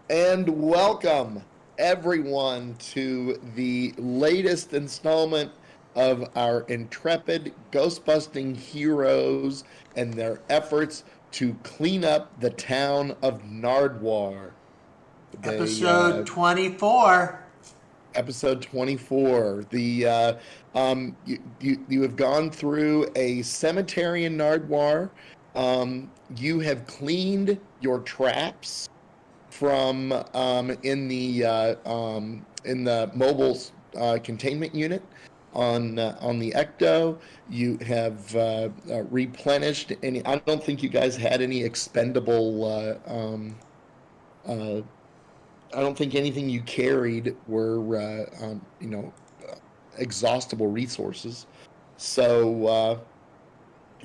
And welcome everyone to the latest installment of our intrepid ghostbusting heroes and their efforts to clean up the town of Nardwar. They Episode 24. Episode 24. You have gone through a cemetery in Nardwar. You have cleaned your traps from in the mobile containment unit on the Ecto. You have replenished any. I don't think you guys had any expendable. Uh, I don't think anything you carried were exhaustible resources. So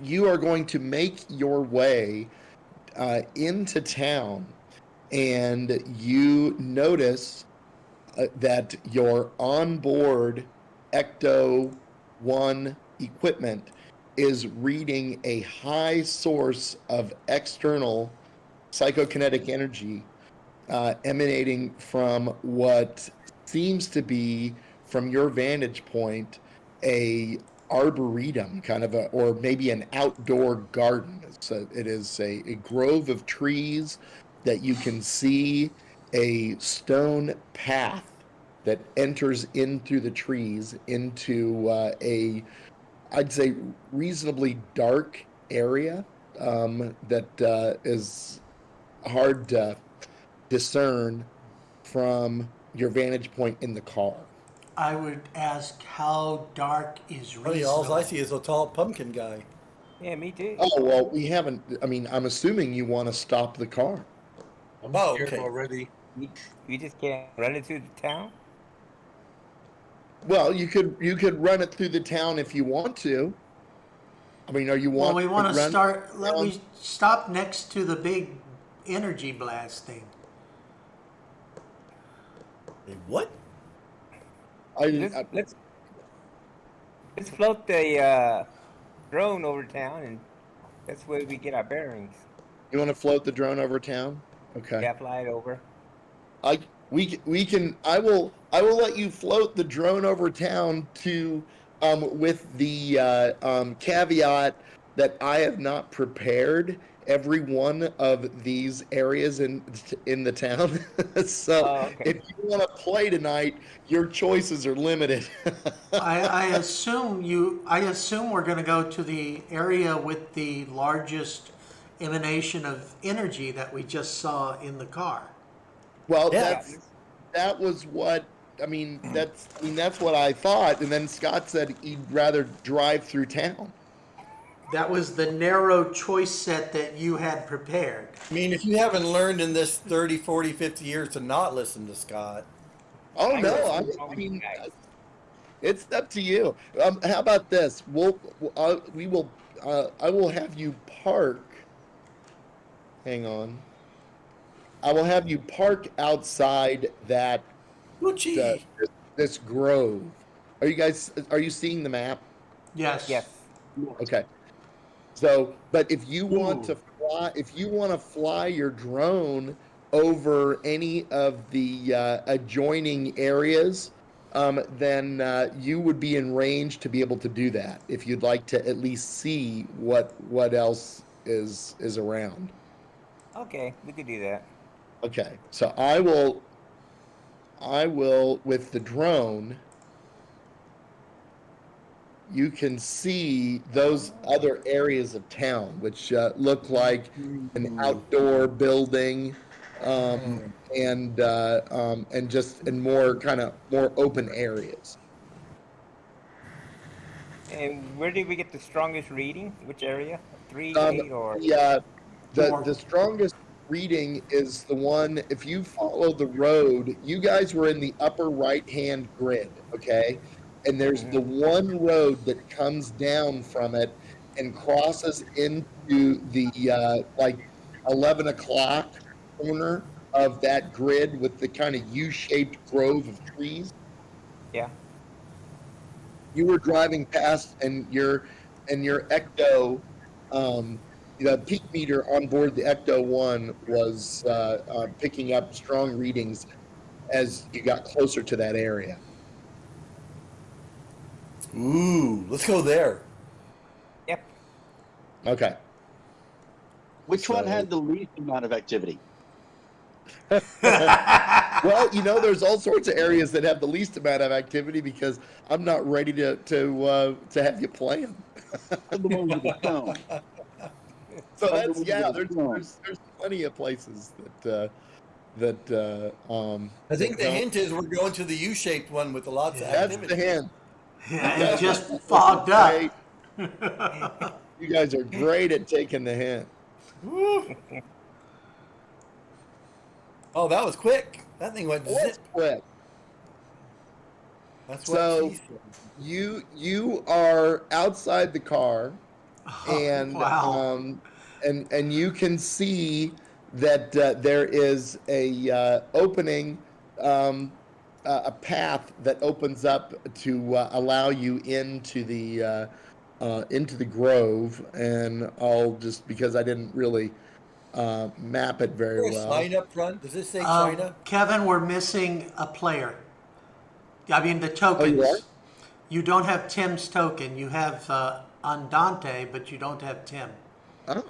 you are going to make your way into town, and you notice that your onboard Ecto 1 equipment is reading a high source of external psychokinetic energy emanating from what seems to be, from your vantage point, a arboretum, kind of or maybe an outdoor garden. It is a grove of trees that you can see a stone path that enters in through the trees into I'd say, reasonably dark area that is hard to discern from your vantage point in the car. I would ask how dark is Oh yeah, all I reasonable. see is a tall pumpkin guy. Yeah, me too. Oh, well, we haven't. I mean, I'm assuming you want to stop the car. I'm Oh, scared okay. already. You just can't run it through the town? Well, you could run it through the town if you want to. I mean, are you Well, want we to want to run start. Let down? me stop next to the big energy blast thing. Hey, what? Let's I, let's let's float the drone over town, and that's where we get our bearings. you want to float the drone over town? Okay. Yeah, fly it over. I we can I will let you float the drone over town to with the caveat that I have not prepared every one of these areas in the town. So Oh, okay. if you want to play tonight, your choices are limited. I assume you. I assume we're going to go to the area with the largest emanation of energy that we just saw in the car. Well, Yeah. Yeah, that was what I mean that's what I thought, and then Scott said he'd rather drive through town. That was the narrow choice set that you had prepared. I mean, if you haven't learned in this 30, 40, 50 years to not listen to Scott, Oh I no, got I, something wrong I with you mean guys. it's up to you. How about this? We will I will have you park. Hang on. I will have you park outside Gucci. this grove. Are you seeing the map? Yes. Yes. Okay. So, but Ooh. if you want to fly your drone over any of the adjoining areas, then you would be in range to be able to do that. If you'd like to at least see what else is around. Okay, we could do that. Okay, so I will with the drone. You can see those other areas of town, which look like an outdoor building, and just in more kind of more open areas. And where did we get the strongest reading? Which area? Three, Um, eight, or the, uh, Four. the strongest reading is the one. If you follow the road, you guys were in the upper right hand grid, okay? And there's the Mhm. one road that comes down from it and crosses into the like 11 o'clock corner of that grid with the kind of U-shaped grove of trees. Yeah. You were driving past, and your Ecto um, the peak meter on board the Ecto 1 was picking up strong readings as you got closer to that area. Ooh, let's go there. Yep. Okay. Which one So- had the least amount of activity? Well, there's all sorts of areas that have the least amount of activity because I'm not ready to have you play them. The ones with the stone. So Other that's ones yeah. with the There's plenty of places that I think the don't- hint is we're going to the U-shaped one with lots of That's activity. the hint. Yeah, it just This is fogged great. up. You guys are great at taking the hint. Woo. Oh, that was quick. That thing went Let's zip. quit. That's what So she said. you are outside the car, and Wow. and you can see that there is a opening, a path that opens up to allow you into the grove. And I'll just because I didn't really map it very Is there a well. sign up front? Does it say China? Kevin, we're missing a player. I mean, the Oh, tokens. you are? You don't have Tim's token. You have Andante, but you don't have Tim. Oh.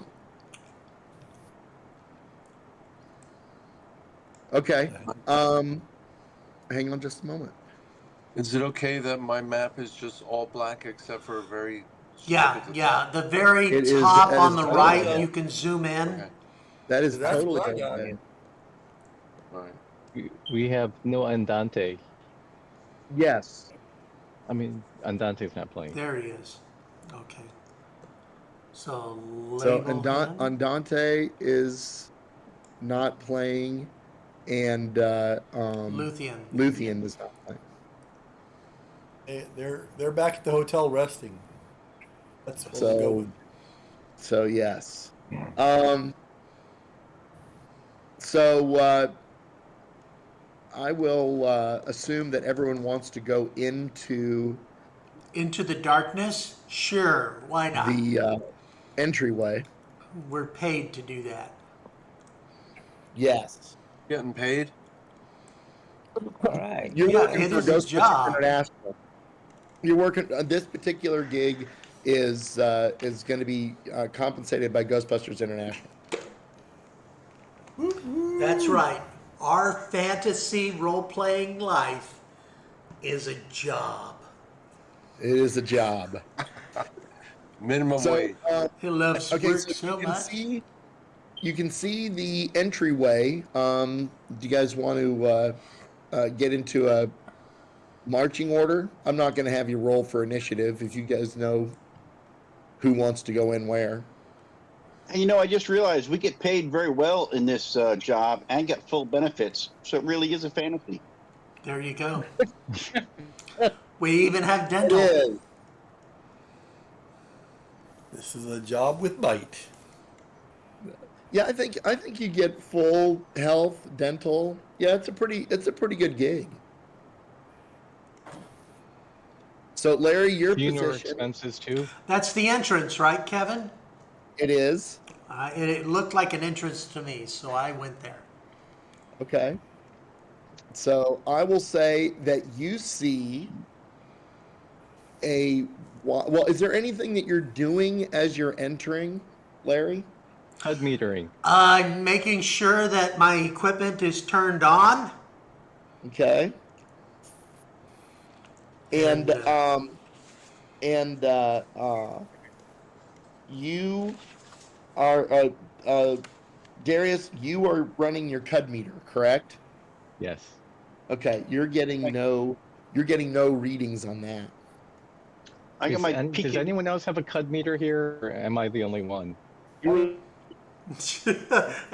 Okay. Hang on just a moment. Is it okay that my map is just all black except for a very Yeah, strip at the yeah. top? The very It is- top that on is the totally right, okay. you can zoom in. Okay, That is That's totally what I got. okay. all right. We have no Andante. Yes. I mean, Andante's not playing. There he is. Okay. So So label him. Andante is not playing, and Luthien. Luthien is not playing. They're back at the hotel resting. That's what we'll go with. So yes. So I will assume that everyone wants to go into Into the darkness? Sure, why not? the entryway. We're paid to do that. Yes. Getting paid? All right. You're Yeah, working it for is a Ghostbusters job. International. You're working on this particular gig is going to be compensated by Ghostbusters International. That's right. Our fantasy role-playing life is a job. It is a job. Minimum So wage. He loves okay, work so so much. you can see the entryway. Do you guys want to get into a marching order? I'm not going to have you roll for initiative if you guys know who wants to go in where. And I just realized we get paid very well in this job and get full benefits. So it really is a fantasy. There you go. We even have It dental. is. This is a job with bite. Yeah, I think you get full health, dental. Yeah, it's a pretty good gig. So Larry, your Funeral position expenses too. That's the entrance, right, Kevin? it is. It looked like an entrance to me, so I went there. Okay. So I will say that you see well, is there anything that you're doing as you're entering, Larry? HUD metering. I'm making sure that my equipment is turned on. Okay. And And, you are Darius, you are running your CUD meter, correct? Yes. Okay, you're getting no readings on that. I got my Does peeking. anyone else have a CUD meter here, or am I the only one? that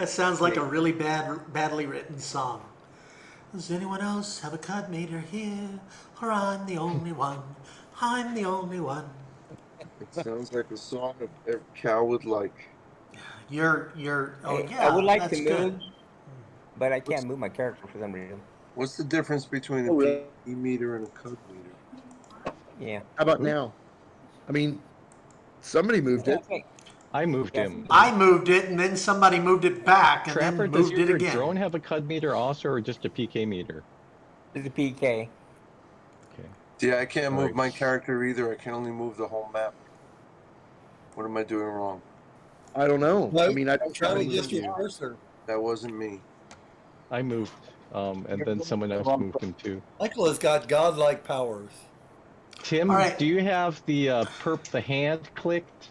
sounds like a really badly written song. Does anyone else have a CUD meter here? Or I'm the only one. I'm the only one. It sounds like a song of every cow would like. You're. Oh Hey, yeah, I would like that's to good. move, but I can't move my character for some reason. What's the difference between a Oh, really? PE meter and a code meter? Yeah. How about now? I mean, somebody moved it. Okay. I moved Yes. him. I moved it, and then somebody moved it back, and Trapper, then does moved it your again. drone have a CUD meter also, or just a PK meter? There's a PK. Okay. Yeah, I can't move Alright. my character either. I can only move the whole map. What am I doing wrong? I don't know. I No, mean, I don't try have to any just your issue. cursor. That wasn't me. I moved, and then someone else moved him too. Michael has got godlike powers. Tim, All right. do you have the the hand clicked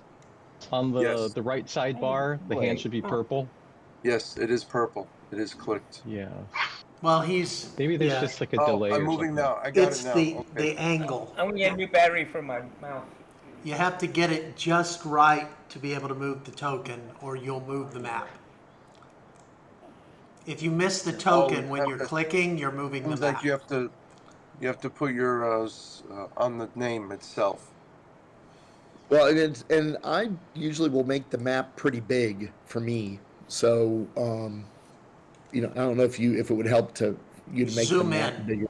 on Yes. the right sidebar? The hand should be purple. Yes, it is purple. It is clicked. Yeah. Well, he's Maybe there's yeah. just like a Oh, delay I'm or moving something. now. I got It's it now. the Okay. angle. I'm gonna get a new battery for my mouse. You have to get it just right to be able to move the token, or you'll move the map. If you miss the token when you're clicking, you're moving the Seems map. like you have to put your on the name itself. Well, and I usually will make the map pretty big for me. So, you know, I don't know if it would help to make Zoom the map in. bigger.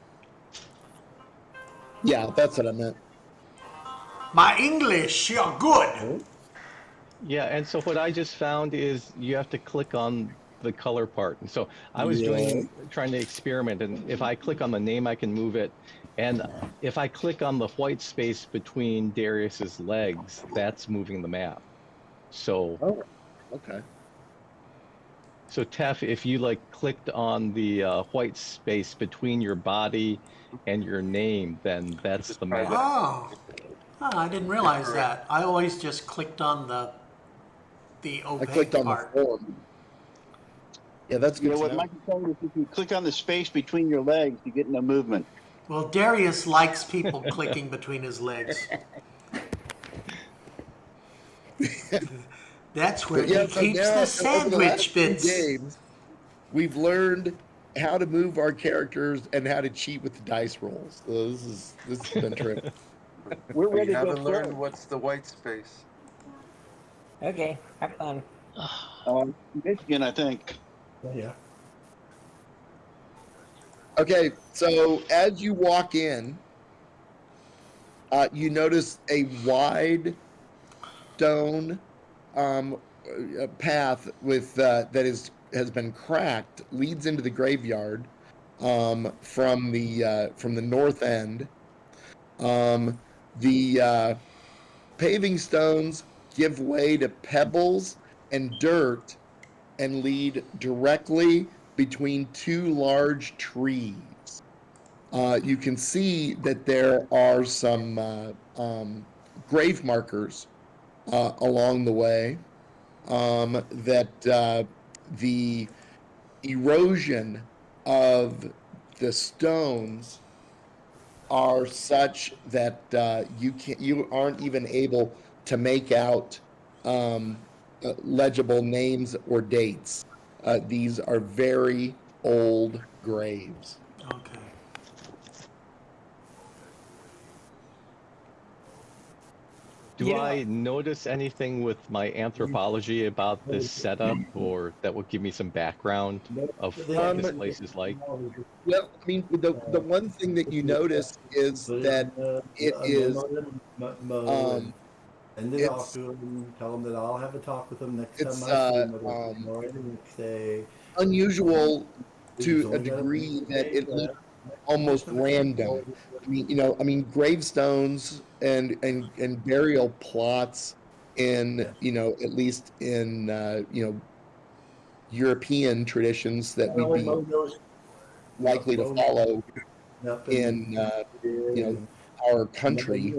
Yeah, that's what I meant. My English, you're good. Yeah, and so what I just found is you have to click on the color part. And so I was trying to experiment, and if I click on the name, I can move it. And if I click on the white space between Darius's legs, that's moving the map. So, Oh, okay. so Tef, if you like clicked on the white space between your body and your name, then that's the try map. that. Oh. I didn't realize that. I always just clicked on the I opaque clicked on part. the form. Yeah, that's good Yeah, to what know. Mike is saying is if you click on the space between your legs, you get no movement. Well, Darius likes people clicking between his legs. That's where But yeah, he so keeps now, the over the sandwich last few bits. games, we've learned how to move our characters and how to cheat with the dice rolls. So this has been terrific. We're But ready you to go haven't learned first. what's the white space. Okay, have fun. Michigan, I think. Yeah. Okay, so as you walk in, you notice a wide stone path with that has been cracked, leads into the graveyard from the north end. The paving stones give way to pebbles and dirt and lead directly between two large trees. You can see that there are some grave markers along the way, that the erosion of the stones are such that you aren't even able to make out legible names or dates. These are very old graves. Okay. Do I notice anything with my anthropology about this setup, or that will give me some background of what this place is like? Well, I mean, the one thing that you notice is that it is Send it off to him. Tell him that I'll have a talk with him next time I see him. Or the next day. unusual to He's a only got degree that day it looks left. almost random. I mean, gravestones and burial plots in, at least in, European traditions that we'd be likely to follow in, our country.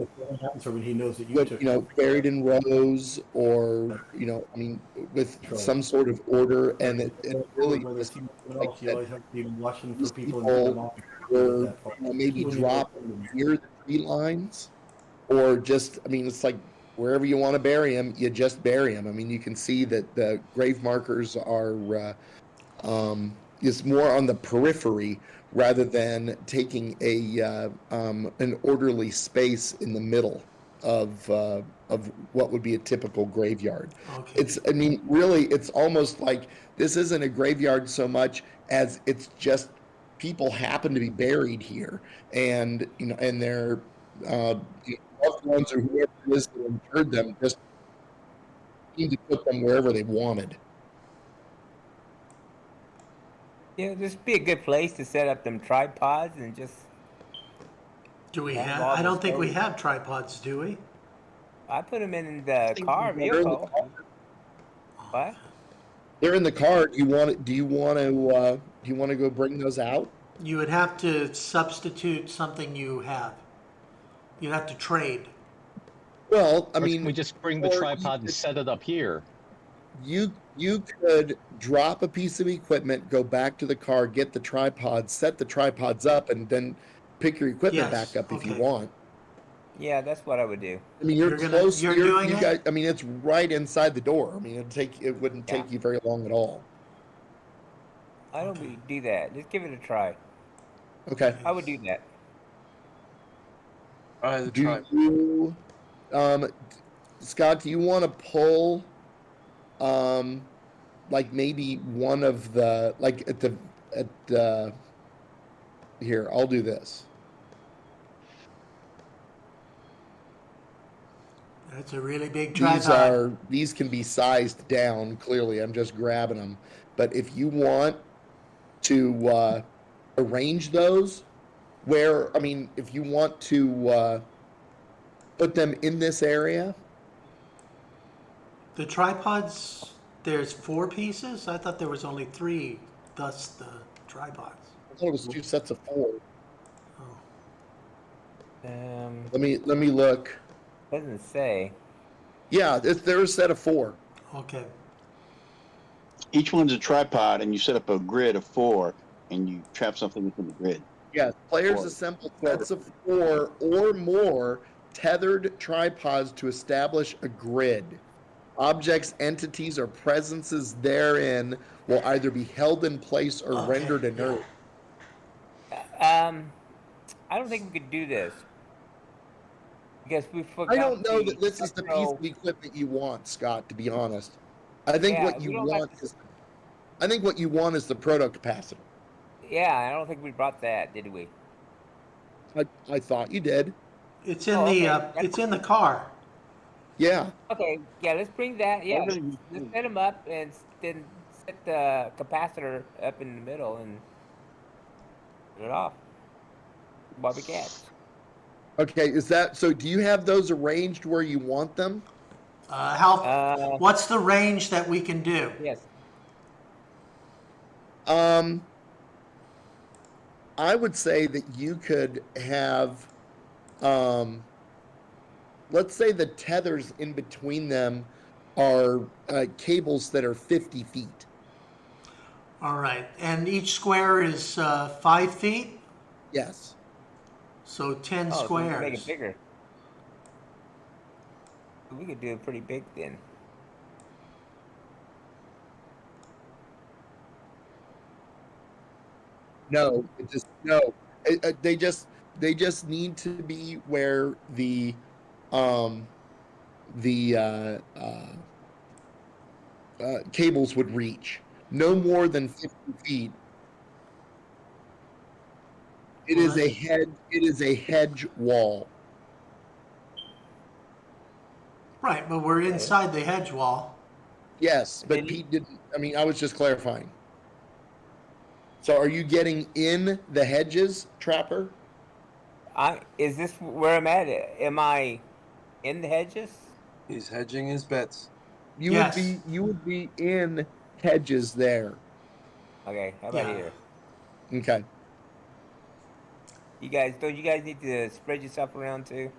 When he knows that you But, took buried in rows or, I mean, with some sort of order, and it really whether just it's like else, you that always have to be watching for these people and people put them off were, that part. maybe When you dropped go to near the tree lines, or just, I mean, it's like wherever you want to bury them, you just bury them. I mean, you can see that the grave markers are is more on the periphery rather than taking an orderly space in the middle of what would be a typical graveyard. Okay. I mean, really, it's almost like this isn't a graveyard so much as it's just people happen to be buried here, and and their loved ones or whoever it is that interred them just need to put them wherever they wanted. Yeah, this would be a good place to set up them tripods and just. Do we Have have? all I the don't think we stories. have tripods, do we? I put them in the think car they're in the vehicle. car. What? They're in the car. Do you want it? Do you want to? Do you want to go bring those out? You would have to substitute something you have. You'd have to trade. Well, I Or can mean, we just bring the or tripod and set it up here? you could drop a piece of equipment, go back to the car, get the tripod, set the tripods up, and then pick your equipment Yes, back up if you okay. want. Yeah, that's what I would do. I mean, you're close. You're doing you it? guys. I mean, it's right inside the door. I mean, it wouldn't Yeah. take you very long at all. I don't we do that. Just give it a try. Okay. I would do that. All right, the Do tribe. you, Scott? Do you want to pull, like maybe one of the like at the here? I'll do this. That's a really big These tripod. these can be sized down. Clearly, I'm just grabbing them. But if you want to arrange those, where I mean, if you want to put them in this area, The tripods, there's 4 pieces? I thought there was only 3, thus the tripods. I thought it was 2 sets of 4. Let me look. Doesn't say. Yeah, there's a set of 4. Okay. Each one's a tripod, and you set up a grid of 4, and you trap something within the grid. Yes, players 4. assemble sets of 4 or more tethered tripods to establish a grid. Objects, entities, or presences therein will either be held in place or Okay, rendered inert. I don't think we could do this because we forgot. I don't know that this is the piece electro- of equipment you want, Scott, to be honest. I think Yeah, what we you don't have want is I think what you want is the proto capacitor. Yeah, I don't think we brought that, did we? I thought you did. It's in Oh, the okay. it's in the car. Yeah. Okay, yeah, let's bring that. Yeah, Whatever let's you- set them up and then set the capacitor up in the middle and put it off. Bobby Cats. Okay, is that so? Do you have those arranged where you want them? What's the range that we can do? Yes. I would say that you could have, let's say the tethers in between them are cables that are 50 feet. All right. And each square is 5 feet? Yes. So 10 Oh, so we can make it squares. bigger. We could do it pretty big then. No, it just no. They just need to be where um the cables would reach. No more than 50 feet. It Well, is a hedge. It is a hedge wall. Right, but we're inside the hedge wall. Yes, but Did he- Pete didn't. I mean, I was just clarifying. So, are you getting in the hedges, Trapper? Is this where I'm at? Am I in the hedges? He's hedging his bets. You Yes. would be. You would be in hedges there. Okay, how about Yeah. here? Okay. You guys, don't you guys need to spread yourself around too?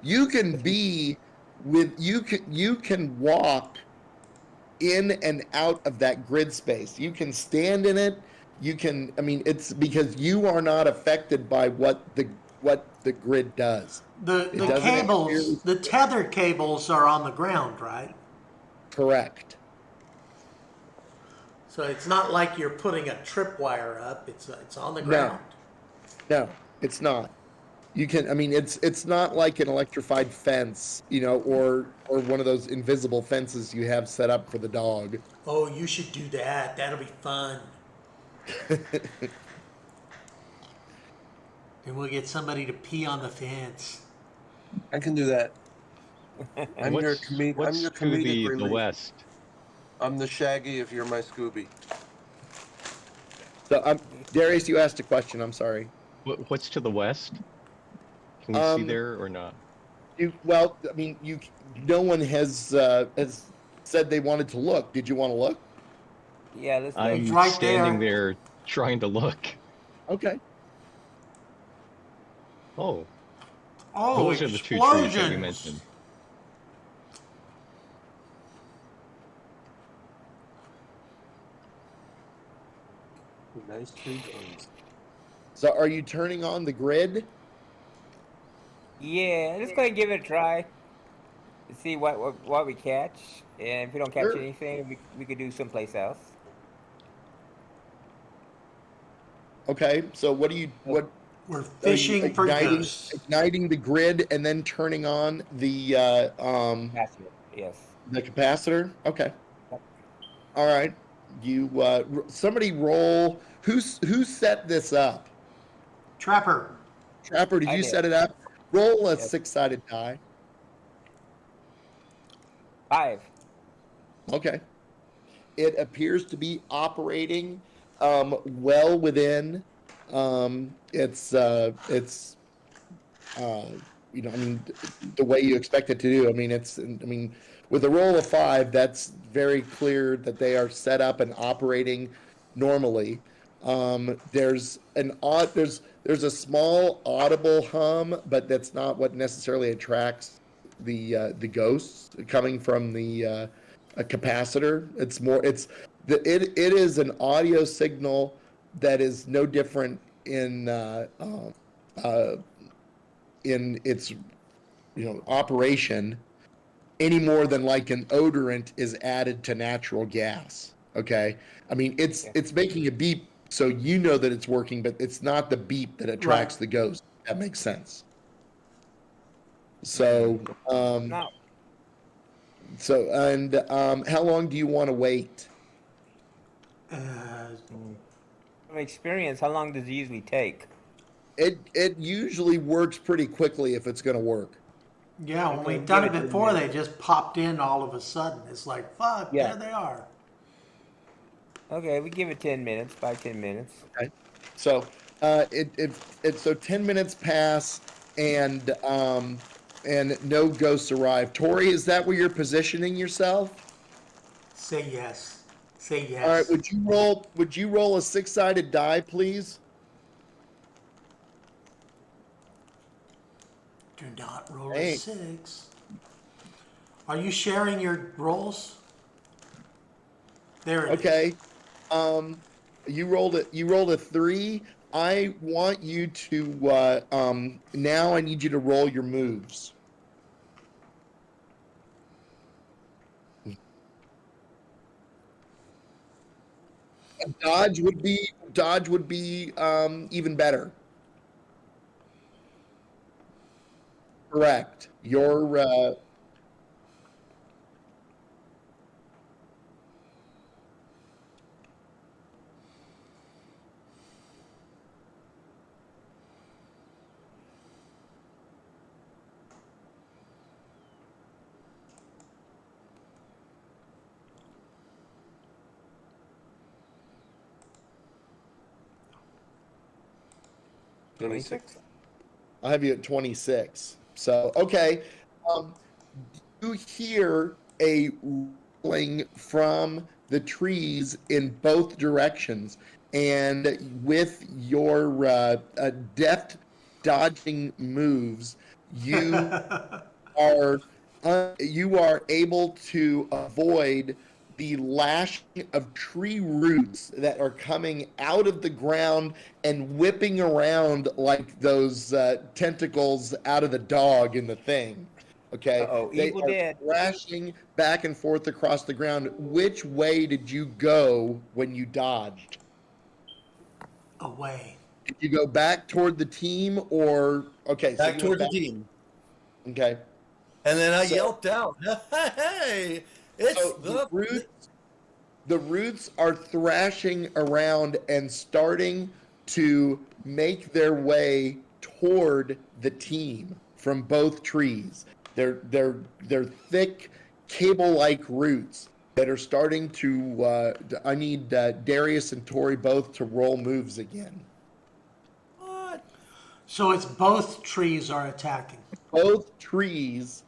You can be with you can walk in and out of that grid space. You can stand in it. You can. I mean, it's because you are not affected by what the grid does. The doesn't cables, interfere. the tether cables are on the ground, right? Correct. So it's not like you're putting a tripwire up. It's on the ground. No, it's not. You can. I mean, it's not like an electrified fence, or one of those invisible fences you have set up for the dog. Oh, you should do that. That'll be fun. And we'll get somebody to pee on the fence. I can do that. I'm your What's to comedic the relief. west? I'm the Shaggy if you're my Scooby. So, Darius, you asked a question. I'm sorry. What's to the west? Can we see there or not? Well, I mean, no one has said they wanted to look. Did you want to look? Yeah, let's look. It's I'm right standing there. there trying to look. Okay. Oh, Oh, those are the two trees that you explosions! mentioned. Nice tree guns. So, are you turning on the grid? Yeah, let's go ahead and give it a try. See what we catch, and if we don't catch Sure. anything, we could do someplace else. Okay. So, what We're are you fishing for ghosts. igniting the grid and then turning on Passenger, yes. the capacitor? Okay. All right. You somebody roll. Who set this up? Trapper. Trapper, did I you did. set it up? Roll a Yes. 6-sided die. 5. Okay. It appears to be operating well within its I mean, the way you expect it to do. I mean, with a roll of 5, that's very clear that they are set up and operating normally. There's a small audible hum, but that's not what necessarily attracts the ghosts coming from the a capacitor. It is an audio signal that is no different uh, in its operation any more than like an odorant is added to natural gas. Okay, I mean it's making a beep so you know that it's working, but it's not the beep that attracts Right. the ghost. That makes sense. So No, how long do you want to wait? Uh, from experience, how long does it usually take? It usually works pretty quickly if it's going to work. yeah, when Okay, we've give done it it 10 before, they minutes. just popped in all of a sudden. It's like, fuck, Yeah. there they are. Okay, we give it 10 minutes, 5-10 minutes. Okay. So so 10 minutes pass and no ghosts arrive. Tori, is that where you're positioning yourself? Say yes. Say All right, yes. would you roll a 6-sided die, please? Do not roll a Hey. 6. Are you sharing your rolls? There it is. Okay. You rolled a 3. I want you to now I need you to roll your moves. Dodge would be even better. Correct. Your 26. I'll have you at 26. So, okay. Um, you hear a rolling from the trees in both directions. And with your deft dodging moves, are you are able to avoid the lashing of tree roots that are coming out of the ground and whipping around like those tentacles out of the dog in the thing. Okay, Uh-oh, they Evil are Dead. thrashing back and forth across the ground. Which way did you go when you dodged? Away. Did you go back toward the team or okay? So Back you toward went the back. team. Okay. And then I So- yelped out, "Hey, it's So the roots are thrashing around and starting to make their way toward the team from both trees. They're thick cable-like roots that are starting to. I need Darius and Tori both to roll moves again. What? So it's both trees are attacking. Both trees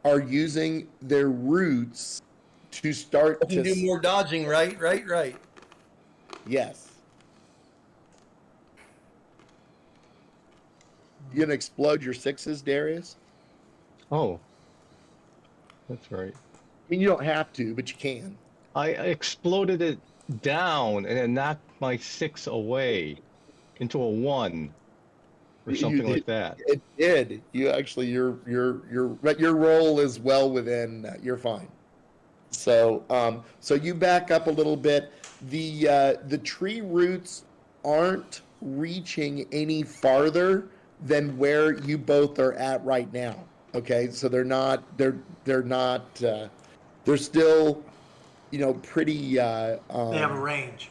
are using their roots to start I can do to. more dodging, right? Right. Yes. You gonna explode your sixes, Darius? Oh, that's right. I mean, you don't have to, but you can. I exploded it down and it knocked my 6 away into a 1 or something like that. It did. You actually, your roll is well within. You're fine. So, so you back up a little bit. The tree roots aren't reaching any farther than where you both are at right now. Okay, so they're not. They're not. They're still, pretty. They have a range.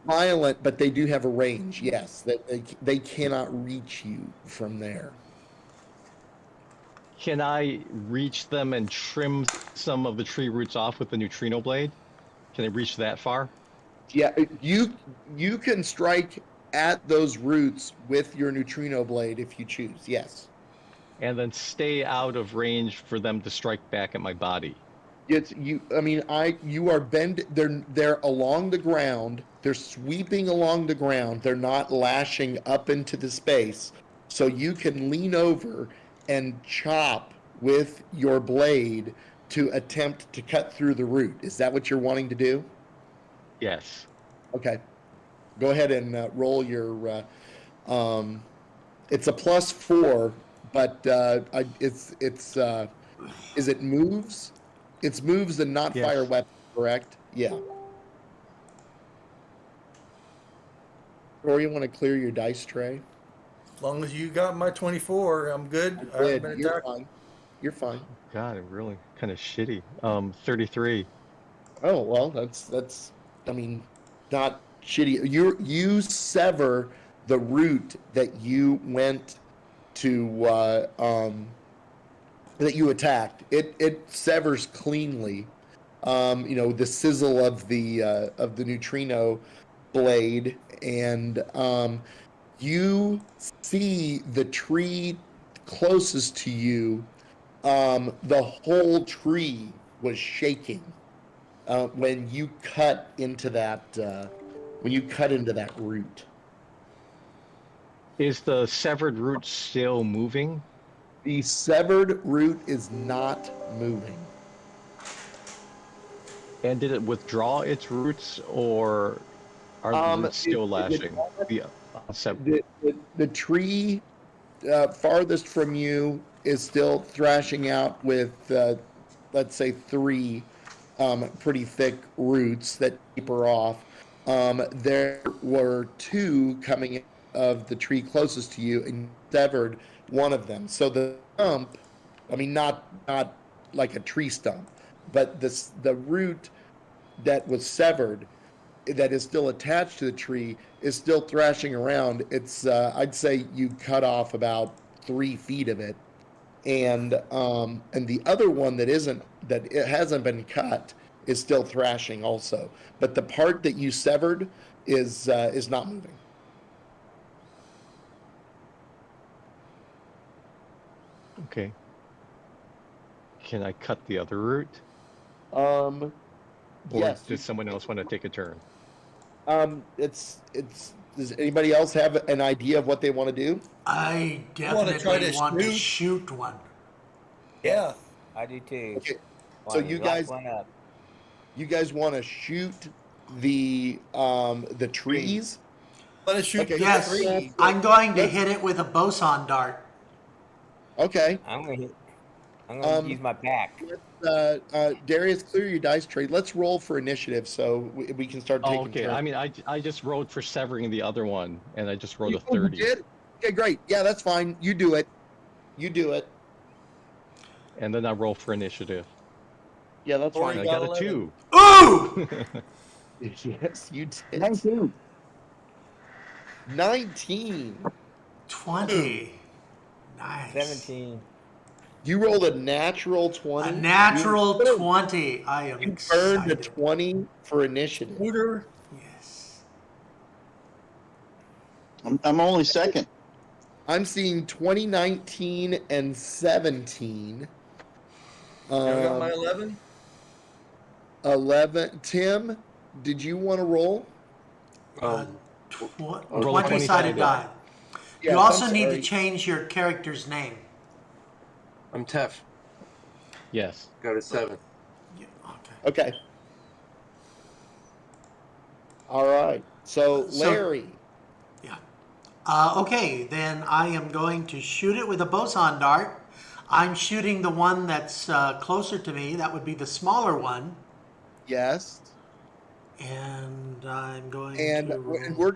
Violent, but they do have a range. Yes, they cannot reach you from there. Can I reach them and trim some of the tree roots off with the neutrino blade? Can I reach that far? Yeah, you can strike at those roots with your neutrino blade if you choose. Yes. And then stay out of range for them to strike back at my body. It's you. I mean, you are bend. They're along the ground. They're sweeping along the ground. They're not lashing up into the space. So you can lean over and chop with your blade to attempt to cut through the root. Is that what you're wanting to do? Yes. Okay. Go ahead and roll your. It's a +4, but it's is it moves? It's moves and not Yes. fire weapon, correct? Yeah. Or you want to clear your dice tray? As long as you got my 24, I'm good. I haven't Good. been You're attacked. fine. You're fine. God, I'm really kind of shitty. 33. Oh well, that's. I mean, not shitty. You sever the root that you went to that you attacked. It severs cleanly. The sizzle of the neutrino blade, and you see the tree closest to you. The whole tree was shaking when you cut into that. When you cut into that root. Is the severed root still moving? The severed root is not moving. And did it withdraw its roots, or are the roots still lashing? The tree farthest from you is still thrashing out with, let's say, 3 pretty thick roots that taper off. There were 2 coming in of the tree closest to you, and you severed one of them. So the stump, I mean, not like a tree stump, but the root that was severed, that is still attached to the tree, is still thrashing around. It's I'd say you cut off about 3 feet of it, and the other one that it hasn't been cut is still thrashing also. But the part that you severed is not moving. Okay. Can I cut the other root? Or yes. Does someone else want to take a turn? It's. Does anybody else have an idea of what they want to do? I wanna try definitely to want to shoot? shoot one. Yeah, I do too. Okay. Want So to you lock guys, one up. you guys want to shoot the trees? Let us shoot Okay. the Yes, three. I'm going to Let's- hit it with a boson dart. Okay. I'm gonna use my pack. Darius, clear your dice tray. Let's roll for initiative so we can start taking Oh, okay. turns. I mean, I just rolled for severing the other one, and I just rolled a Oh, you 30. did? Okay, great. Yeah, that's fine. You do it. You do it. And then I roll for initiative. Yeah, that's Or fine. And you I got got a 11. 2. Ooh! Yes, you did. 19. 19. 20. Nice. 17. You rolled a natural 20. A natural 20. I am You earned a excited. 20 for initiative. Scooter. Yes. I'm only second. I'm seeing 2019 and 17. You got my 11? 11. Tim, did you want to roll? Roll a 20-sided 20-sided die. Yes, You also I'm need to sorry. change your character's name. I'm Tef. Yes. Got a 7. Yeah, okay. Okay. All right. So, Larry. Yeah. Okay, then I am going to shoot it with a boson dart. I'm shooting the one that's closer to me. That would be the smaller one. Yes. And I'm going And to roll. we're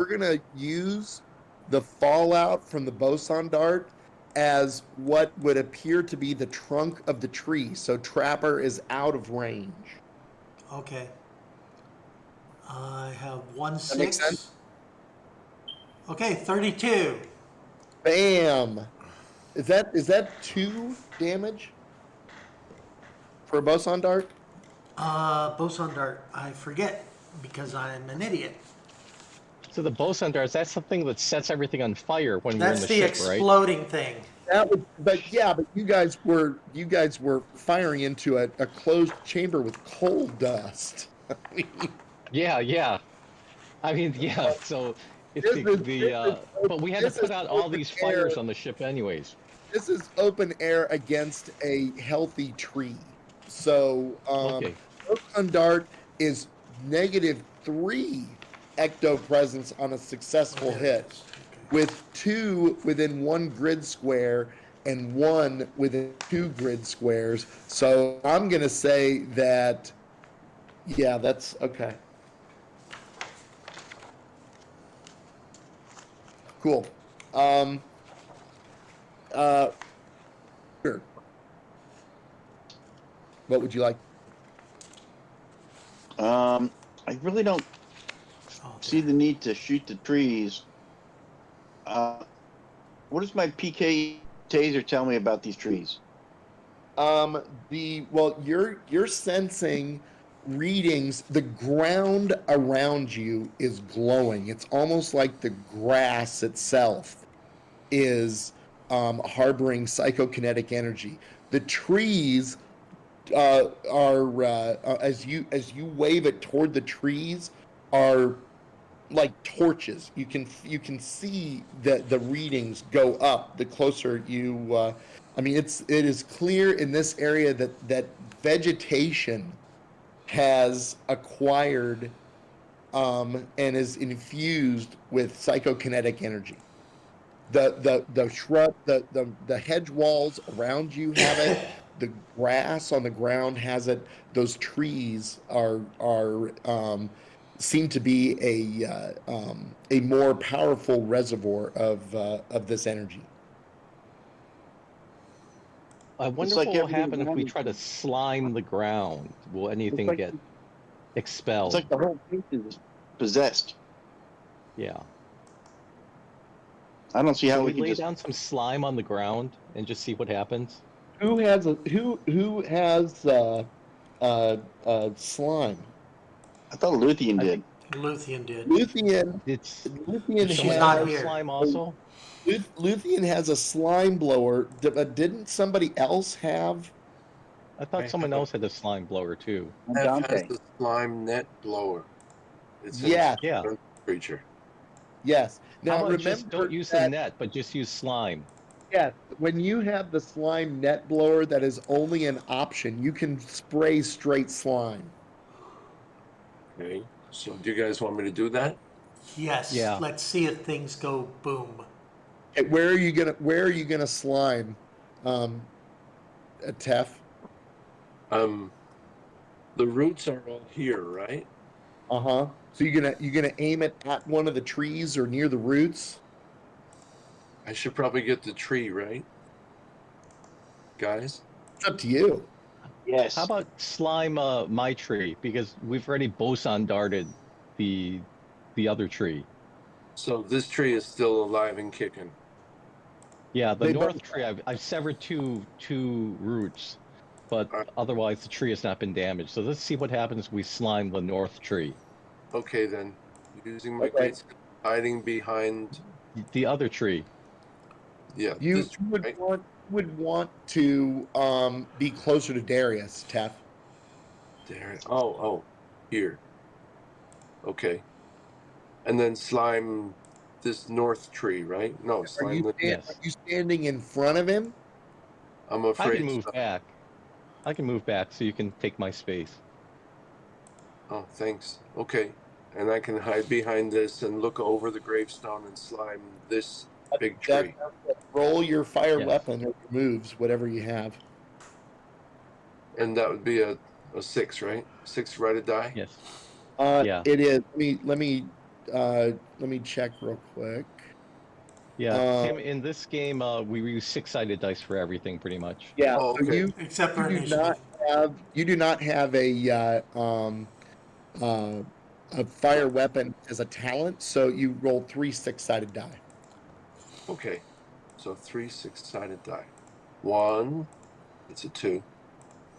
gonna use the fallout from the boson dart as what would appear to be the trunk of the tree. So Trapper is out of range. Okay. I have 1 That makes 6. sense? Okay, 32. Bam. Is that 2 damage for a boson dart? Boson dart. I forget because I'm an idiot. So the boson darts, that's something that sets everything on fire when you're in That's the the ship, right? exploding thing. That would, but you guys were firing into a closed chamber with coal dust. Yeah. I mean, yeah. So it's but we had to put out all these fires on the ship anyways. This is open air against a healthy tree. So Okay. Boson Dart is -3 ectopresence on a successful hit, with 2 within 1 grid square and 1 within 2 grid squares. So I'm gonna say that, yeah, that's okay. Cool. Sure. What would you like? I really don't see the need to shoot the trees. What does my PK taser tell me about these trees? You're sensing readings. The ground around you is glowing. It's almost like the grass itself is harboring psychokinetic energy. The trees are as you wave it toward the trees are like torches. You can see the readings go up the closer you. I mean, it is clear in this area that vegetation has acquired and is infused with psychokinetic energy. The shrub, the hedge walls around you have it. The grass on the ground has it. Those trees are seem to be a more powerful reservoir of this energy. I wonder like what will everything happen if we around try to slime the ground. Will anything like- get It's expelled? like the whole place is possessed. Yeah. I don't see Can how we we can lay just. down some slime on the ground and just see what happens? Who has slime? I thought Luthien did. Luthien did. Luthien Does someone not have here. slime also? Luthien has a slime blower. Didn't somebody else have? I thought someone else had a slime blower too. Tef has Dante. the slime net blower. It's Yeah. Yeah. a creature. Yes. Now How about remember just don't use the that, net, but just use slime? yes, when you have the slime net blower, that is only an option. You can spray straight slime. Okay. So do you guys want me to do that? Yes. Yeah. Let's see if things go boom. Okay, where are you gonna slime, Tef? The roots are all here, right? Uh-huh. So you're gonna aim it at one of the trees or near the roots? I should probably get the tree, right? Guys? It's up to you. Yes. How about slime my tree? Because we've already boson darted the other tree. So this tree is still alive and kicking. Yeah, the They north both- tree, I've severed two roots, but Alright. otherwise the tree has not been damaged. So let's see what happens if we slime the north tree. Okay, then. Using my Okay. great skill, hiding behind. The other tree. Yeah, You this would right? want to be closer to Darius, Tef. There. Oh, here. Okay. And then slime this north tree, right? No, Are slime the. Yes. are you standing in front of him? I'm I afraid. can move back. I can move back so you can take my space. Oh, thanks. Okay. And I can hide behind this and look over the gravestone and slime this big tree. Roll your fire Yes. weapon or your moves, whatever you have. And that would be a 6, right? 6 right die? Yes. Uh, Yeah. It is. Let me check real quick. Yeah. Tim, in this game, we use 6-sided dice for everything, pretty much. Yeah. Oh, So okay. Except for you do initiative. you do not have a fire weapon as a talent, so you roll 3 6-sided die. Okay. So 3 6-sided die. 1, it's a 2.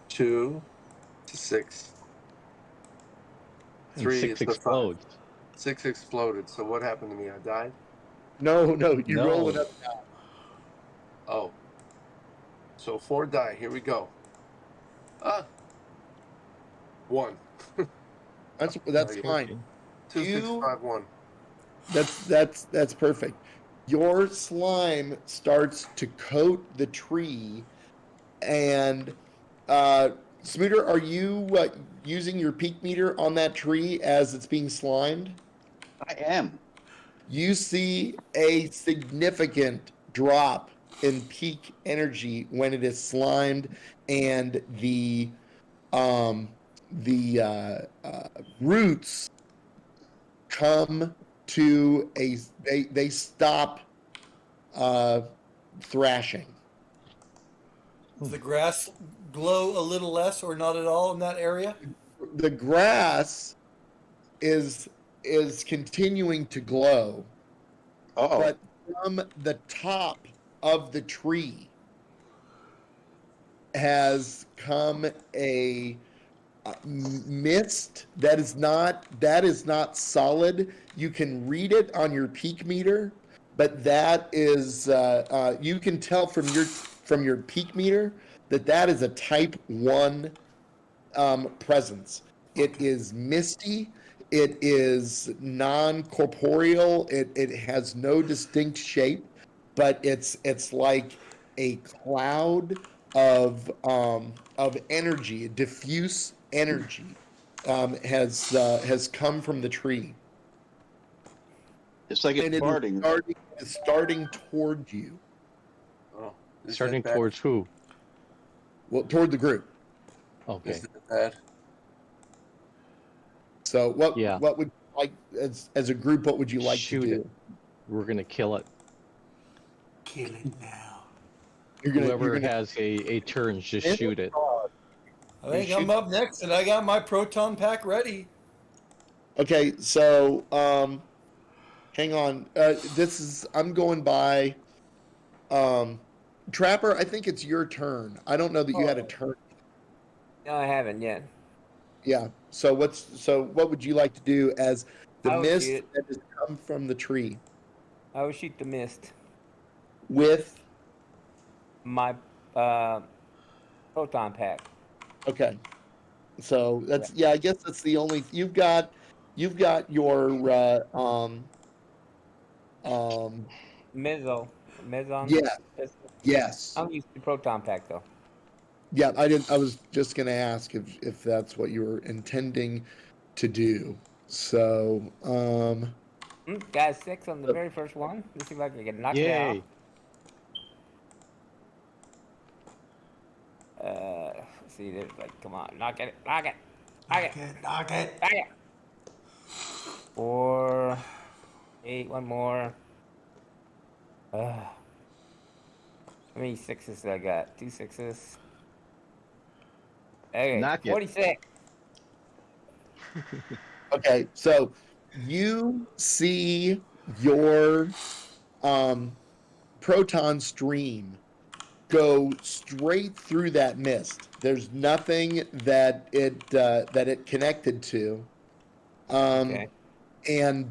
2, it's a 6. And 3, 6 it's a 5. explodes. 6 exploded. So what happened to me? I died? No, you No. roll another die. Oh. So 4 die. Here we go. 1. That's Okay. fine. 2 6 You- 5 1. That's perfect. Your slime starts to coat the tree, and Smooter, are you using your peak meter on that tree as it's being slimed? I am. You see a significant drop in peak energy when it is slimed, and the roots come to they stop thrashing. Does the grass glow a little less or not at all in that area? The grass is continuing to glow, Uh-oh. but from the top of the tree has come a mist that is not solid. You can read it on your peak meter, but that is you can tell from your peak meter that is a type 1 presence. It is misty. It is non-corporeal. It has no distinct shape, but it's like a cloud of energy, diffuse energy, has come from the tree, It's like it's and it farting. is starting toward you. Oh. Is Starting that bad? towards who? Well, toward the group. Okay. Is that bad? So what Yeah. what would you like as a group? What would you like Shoot to do? it. We're gonna kill it. Kill it now. Whoever has a turn, just shoot it. I think I'm up next, and I got my proton pack ready. Okay, so hang on. I'm going by Trapper. I think it's your turn. I don't know that you had a turn. No, I haven't yet. Yeah. So what would you like to do as the I would mist shoot it. that has come from the tree I will shoot the mist. with? My proton pack. Okay. So that's I guess that's the only you've got your Mezzo. Yeah. Yes. I'm using the proton pack though. Yeah, I was just gonna ask if that's what you were intending to do. So Got 6 on the very first one. Let's see if I can knock it Yay. out. Let's see, there's like, come on, knock it. Knock it. Knock it. 4, 8, one more. How many 6s I got? 2 6s. Okay, Knock it. 46. okay, so you see your proton stream go straight through that mist. There's nothing that it connected to, Okay. and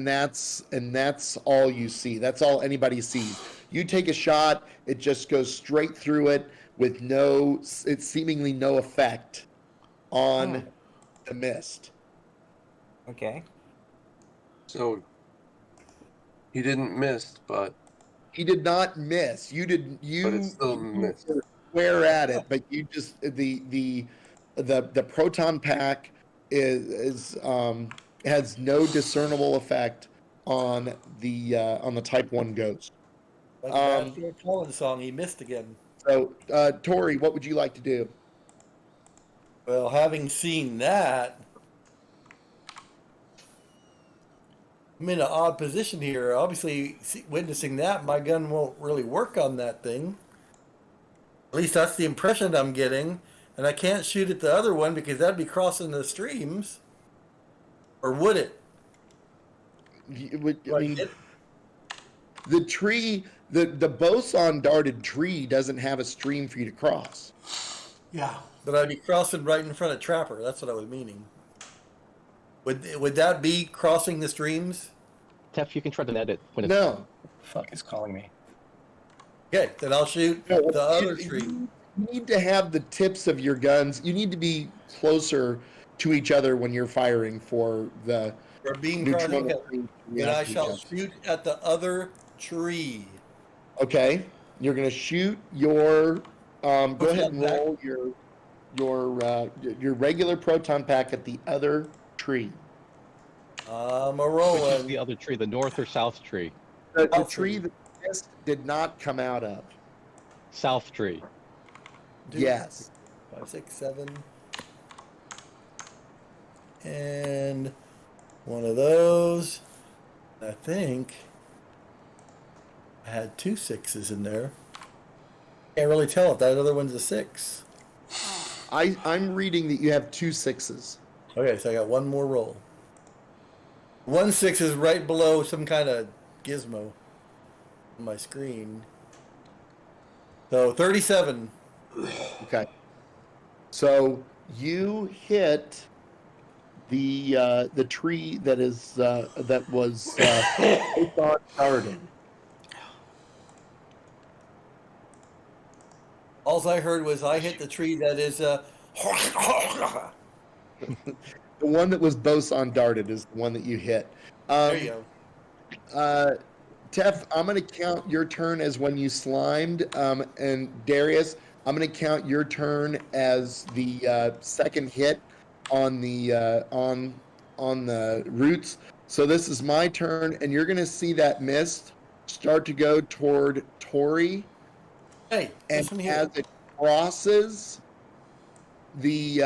that's all you see. That's all anybody sees. You take a shot, it just goes straight through it with it's seemingly no effect on the mist. Okay. So he didn't miss, but He did not miss. You did. it's You still missed. were square at it, but you just the proton pack has no discernible effect on the Type 1 ghost. Like Master Colin song, he missed again. So, Tori, what would you like to do? Well, having seen that, I'm in an odd position here. Obviously, witnessing that, my gun won't really work on that thing. At least that's the impression I'm getting. And I can't shoot at the other one because that'd be crossing the streams. Or would it? I mean, the tree, the boson darted tree doesn't have a stream for you to cross. Yeah. But I'd be crossing right in front of Trapper. That's what I was meaning. Would that be crossing the streams? Tef, you can try to edit when it's No. Fuck, it's calling me. Okay, then I'll shoot No, the other you tree. need to have the tips of your guns. You need to be closer to each other when you're firing for the Or being neutral. crossing. Then I shall shoot at the other tree. Okay, you're gonna shoot your. Go What's ahead and that roll your regular proton pack at the other tree. I'm a which is rolling. the other tree, the north or south tree? The South tree tree. that the mist did not come out of. South tree. Yes. 5, 6, 7. And one of those. I think I had 2 6s in there. Can't really tell if that other one's a 6. I'm reading that you have 2 6s. Okay, so I got one more roll. 1 6 is right below some kind of gizmo on my screen. So 37. Okay. So you hit the tree that was proton darted. All I heard was I hit the tree that is The one that was boson darted is the one that you hit. there you go. Tef, I'm going to count your turn as when you slimed, and Darius, I'm going to count your turn as the second hit on the on the roots. So this is my turn, and you're going to see that mist start to go toward Tori, Hey, and this one here. as it crosses the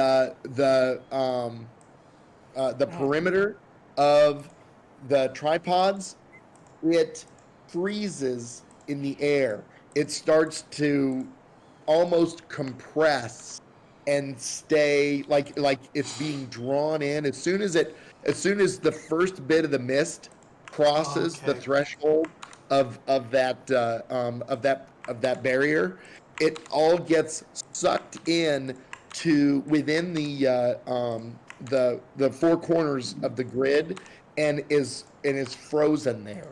perimeter of the tripods, it freezes in the air. It starts to almost compress and stay like it's being drawn in. As soon as the first bit of the mist crosses the Okay. threshold of that barrier, it all gets sucked in to within the four corners of the grid and is frozen there.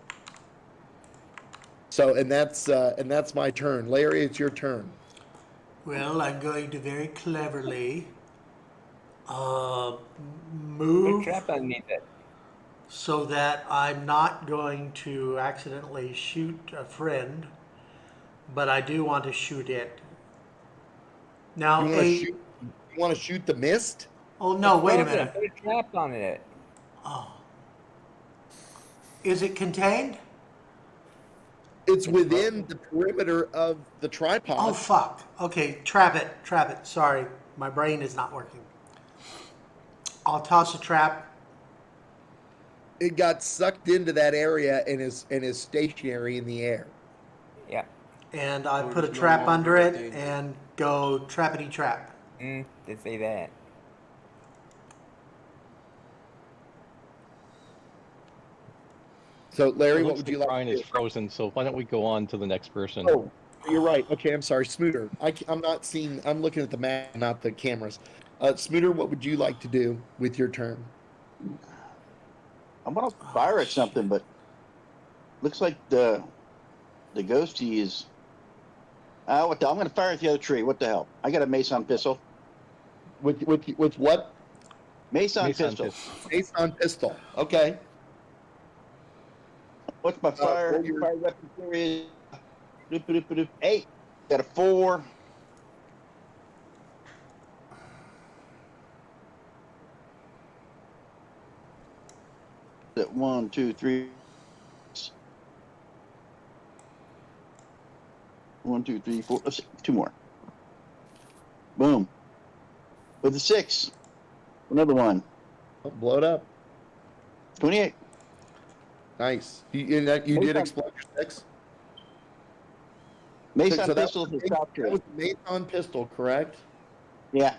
So and that's my turn. Larry, it's your turn. Well, I'm going to very cleverly Put a move trap underneath it. so that I'm not going to accidentally shoot a friend, but I do want to shoot it. Now, You want to shoot the mist? oh no, wait a Frozen. minute. Put a trap on it. Is it contained? It's within the perimeter of the tripod. Oh fuck. Okay, trap it. Sorry, my brain is not working. I'll toss a trap. It got sucked into that area and is stationary in the air. Yeah. And I Oh, put a there's no trap longer under that it danger. and go trappity trap. Did say that. So, It Larry, what looks would like you like Brian to is do? frozen, so why don't we go on to the next person? Oh, you're right. Okay, I'm sorry, Smooter. I'm not seeing. I'm looking at the map, not the cameras. Smooter, what would you like to do with your turn? I'm gonna fire at something, but looks like the ghosty is. What the? I'm gonna fire at the other tree. What the hell? I got a Mason pistol. With what? Mason Mason pistol. pistol. Ace on pistol. Okay. What's my fire? Roll your Fire weapon is 8. Got a 4. That 1, 2, 3. 1, 2, 3, 4. Let's see, 2 more. Boom. With a 6. Another one. blow it up. 28. Nice. You did Mason. explode your 6. Mason that pistol was is the top that tree. was the Mason pistol, correct? Yeah.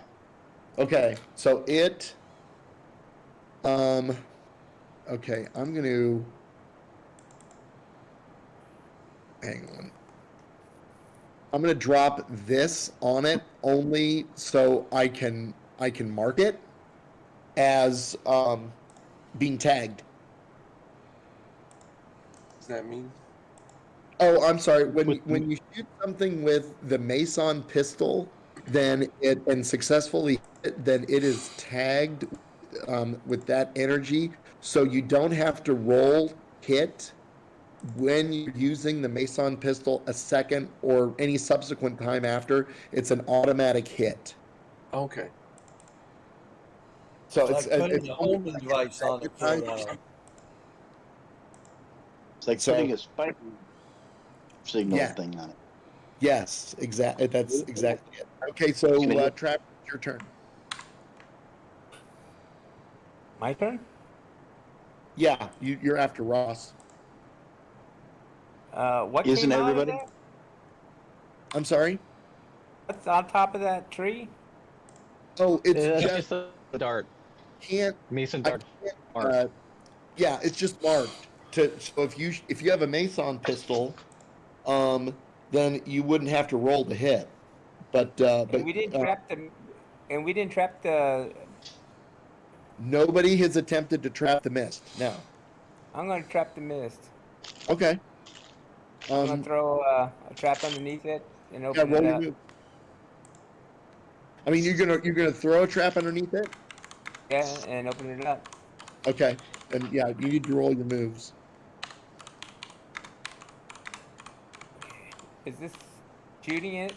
Okay. So it. Okay, I'm going to. Hang on. I'm going to drop this on it only so I can mark it as being tagged. Does that mean? Oh, I'm sorry. When With- you shoot something with the Mason pistol, then and successfully hit, then it is tagged with that energy, so you don't have to roll hit when you're using the Mason pistol a second or any subsequent time after. It's an automatic hit. Okay. So Like it's putting a homing device on it for a while. It's like So- putting a spike signal Yeah. thing on it. Yes, exactly. That's exactly it. Okay, so Trap, it's your turn. My turn? Yeah, you're after Ross. What Isn't came out of everybody? that? I'm sorry. What's on top of that tree? Oh, it's That's just just a dart. can't. Mason I dart. can't, Mark. yeah, it's just marked. So if you have a Mason pistol, then you wouldn't have to roll to hit. But And we didn't trap the. And we didn't trap the. nobody has attempted to trap the mist. No. I'm gonna trap the mist. Okay. I'm gonna throw a trap underneath it and Yeah, open roll it your up. move. I mean, you're gonna throw a trap underneath it. Yeah, and open it up. Okay. And yeah, you need to roll your moves. Is this shooting it?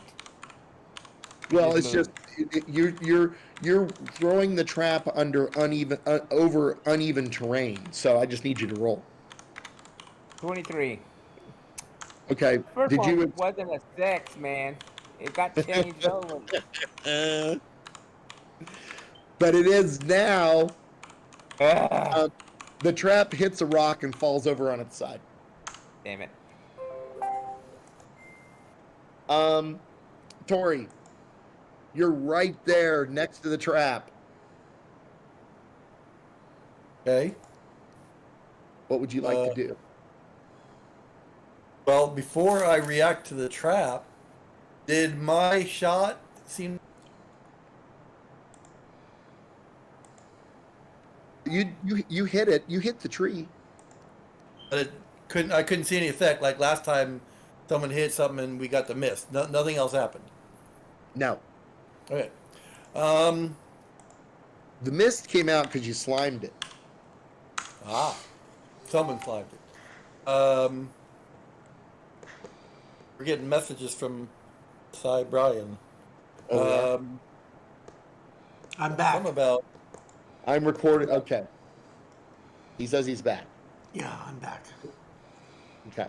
Well, Just it's move. just you're throwing the trap under over uneven terrain. So I just need you to roll. 23. Okay. First Did one you? wasn't a 6, man. It got changed over. But it is now. Ah, The trap hits a rock and falls over on its side. damn it. Tori, you're right there next to the trap. Okay. What would you like to do? Well, before I react to the trap, did my shot seem? You hit it. You hit the tree. But it couldn't. I couldn't see any effect. Like last time, someone hit something and we got the mist. Nothing else happened. No. Okay. The mist came out because you slimed it. Someone slimed it. We're getting messages from Cy Brian. Oh, I'm back. Something about I'm recording. Okay. He says he's back. Yeah, I'm back. Okay.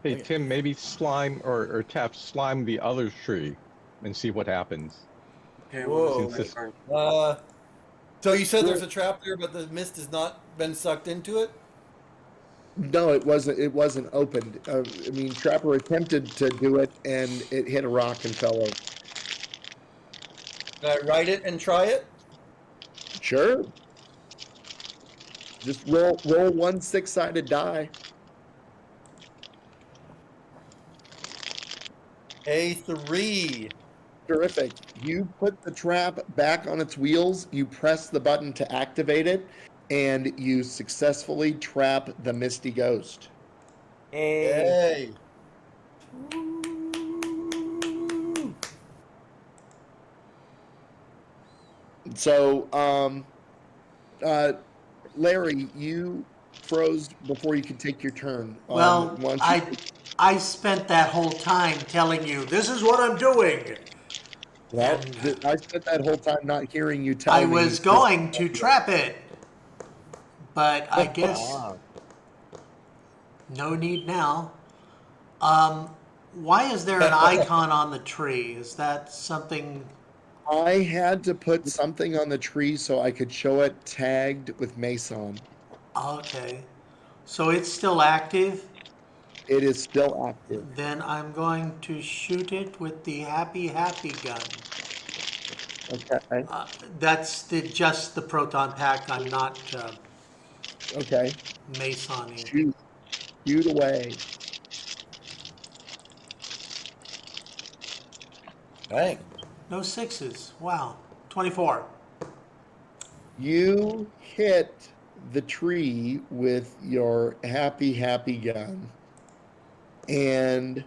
Hey, Tim, maybe slime or tap slime the other tree and see what happens. Okay. Whoa. Well, this is- So you said there's a trap there, but the mist has not been sucked into it? No, it wasn't. It wasn't opened. I mean, Trapper attempted to do it, and it hit a rock and fell over. Can I write it and try it? Sure. Just roll one 6-sided die. A 3. Terrific. You put the trap back on its wheels, you press the button to activate it, and you successfully trap the Misty Ghost. Hey. Yay. Woo. So, Larry, you froze before you could take your turn. Well, Why don't you? I spent that whole time telling you this is what I'm doing, Well, and I spent that whole time not hearing you tell I me was this. going to trap it, but I guess Ah. no need now. Why is there an icon on the tree? Is that something? I had to put something on the tree so I could show it tagged with Mason. Okay, so it's still active. It is still active. Then I'm going to shoot it with the happy gun. Okay. That's just the proton pack. I'm not Okay. masoning. Shoot. Shoot away. Dang. No sixes. Wow. 24. You hit the tree with your happy gun. And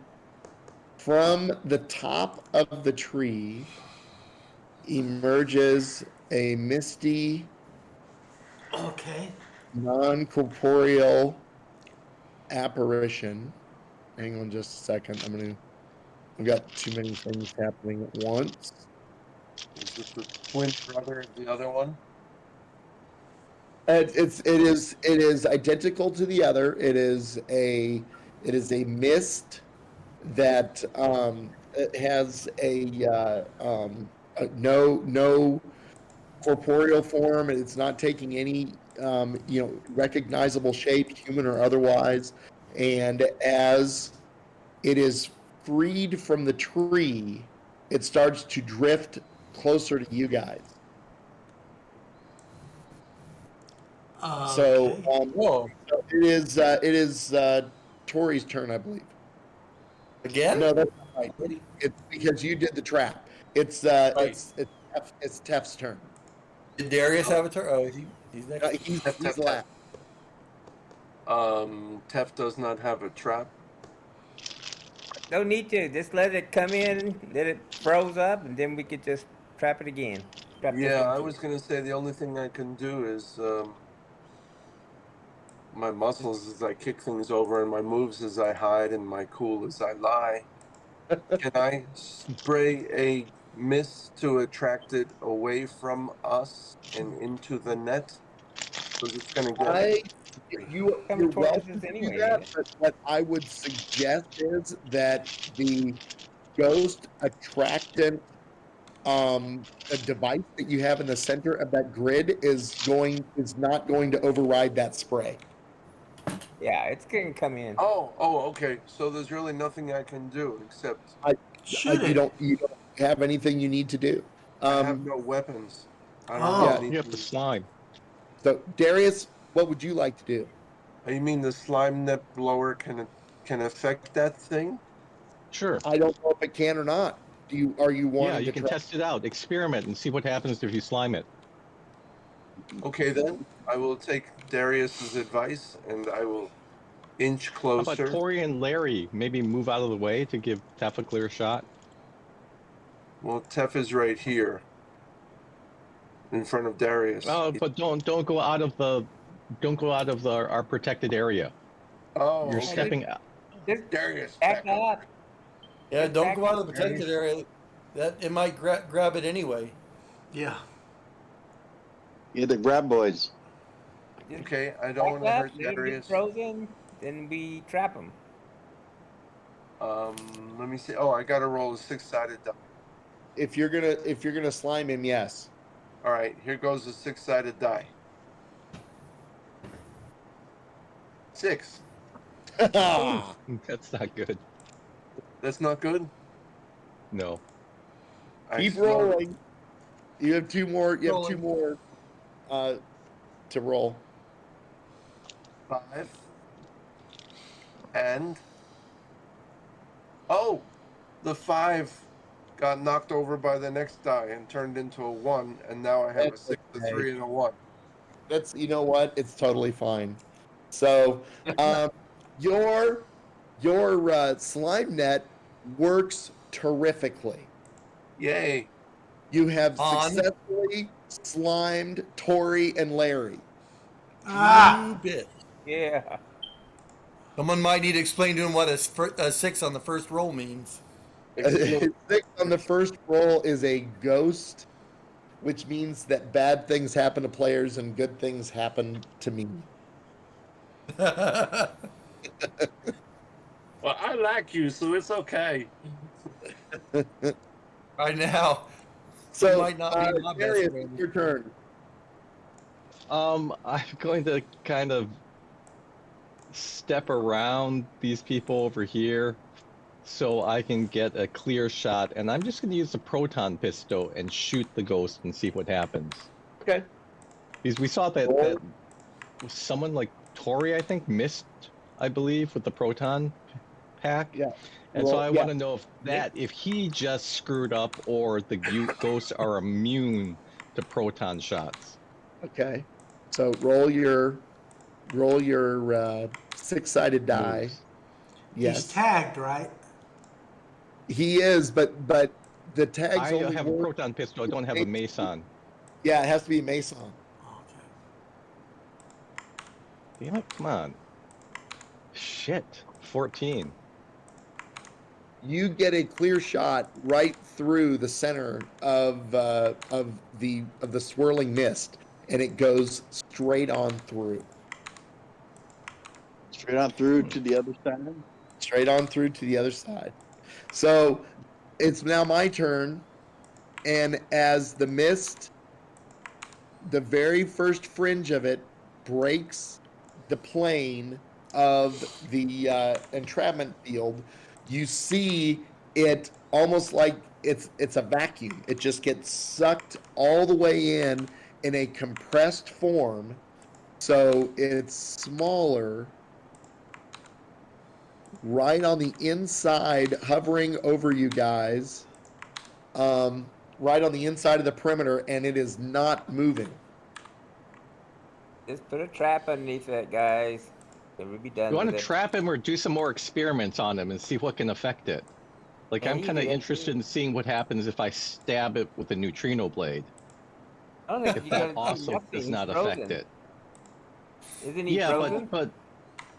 from the top of the tree emerges a misty, Okay. non-corporeal apparition. Hang on just a second. I've got too many things happening at once. Is this the twin brother of the other one? It is identical to the other. It is a mist that it has no corporeal form. It's not taking any recognizable shape, human or otherwise. And as it is freed from the tree, it starts to drift closer to you guys. So, Okay. Whoa. so it is Tori's turn, I believe. Again? No, that's not right. It's because you did the trap. It's Right. it's Tef's turn. Did Darius have a turn? Oh, he's next. He's Tef. last. Tef does not have a trap. No need to. Just let it come in, let it froze up, and then we could just trap it again. Trap this Yeah, one I too. was gonna say the only thing I can do is my muscles as I kick things over, and my moves as I hide, and my cool as I lie. Can I spray a mist to attract it away from us and into the net? Because it's gonna get. I Coming you're towards welcome us to do anyway, that, ain't it? but what I would suggest is that the ghost attractant a device that you have in the center of that grid is not going to override that spray. Yeah, it's gonna come in. Okay. So there's really nothing I can do except I, Shoot you it. don't have anything you need to do. I have no weapons. I don't Oh. have Yeah. You have the anything. slime. So Darius, what would you like to do? You mean the slime net blower can affect that thing? Sure. I don't know if it can or not. Are you Yeah, wanting you to can try? test it out, experiment, and see what happens if you slime it. Okay, then I will take Darius's advice and I will inch How about closer. Tori and Larry maybe move out of the way to give Tef a clear shot? Well, Tef is right here in front of Darius. Oh, but don't go out of our protected area. Oh, You're Yeah, okay. stepping out. just Darius, back back up. up. Yeah, Just don't back go out up. of the protected area. That it might grab it anyway. Yeah. Yeah, the grab boys. Just Okay, I don't back want to up. hurt Let him get Darius. frozen. Then we trap him. Let me see. Oh, I got to roll a six-sided die. If you're gonna slime him, yes. All right, here goes a six-sided die. 6. That's not good. That's not good. No. I Keep explode. rolling. You have two more. You have two Rolling. more to roll. 5. And oh, The 5 got knocked over by the next die and turned into a 1, and now I have a That's 6, a okay. 3, and a 1. That's, you know what? It's totally fine. So, your slime net works terrifically. Yay! You have On. successfully slimed Tori and Larry. You bit. Yeah. Someone might need to explain to him what a 6 on the first roll means. Explode. 6 on the first roll is a ghost, which means that bad things happen to players and good things happen to me. Well, I like you, so it's okay. Right now, So, it might not be my Darius, best friend. it's your turn. I'm going to kind of step around these people over here so I can get a clear shot, and I'm just going to use the proton pistol and shoot the ghost and see what happens. Okay. Because we saw that someone like Tori, I think, missed, I believe, with the proton pack. Yeah. And so Well, I yeah. want to know if he just screwed up or the ghosts are immune to proton shots. Okay. So roll your 6-sided die. Moves. Yes. He's tagged, right? He is, but the tags I only have a work. proton pistol. I don't have a mason. Yeah, it has to be Mason. Okay. Damn it! Come on. Shit. 14. You get a clear shot right through the center of the swirling mist, and it goes straight on through. Straight on through to the other side. Straight on through to the other side. So it's now my turn, and as the mist, the very first fringe of it breaks the plane of the entrapment field, you see it almost like it's a vacuum. It just gets sucked all the way in a compressed form, so it's smaller, right on the inside, hovering over you guys, right on the inside of the perimeter, and it is not moving. Just put a trap underneath it, guys. Then we'll be done. You want with to it. trap him or do some more experiments on him and see what can affect it? Like, Yeah, I'm you kind of do that interested too. in seeing what happens if I stab it with a neutrino blade. I don't think If you that gotta do also nothing. does He's not frozen. affect it. Isn't he Yeah, frozen? but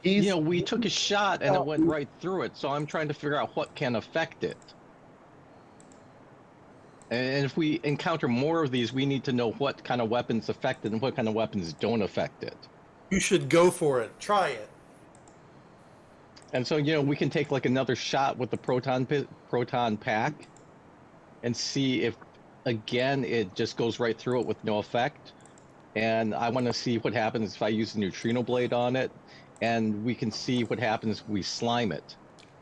He's, you know, we took a shot and it went right through it, so I'm trying to figure out what can affect it. And if we encounter more of these, we need to know what kind of weapons affect it and what kind of weapons don't affect it. You should go for it. Try it. And so, you know, we can take like another shot with the proton pack and see if, again, it just goes right through it with no effect. And I want to see what happens if I use the neutrino blade on it, and we can see what happens if we slime it.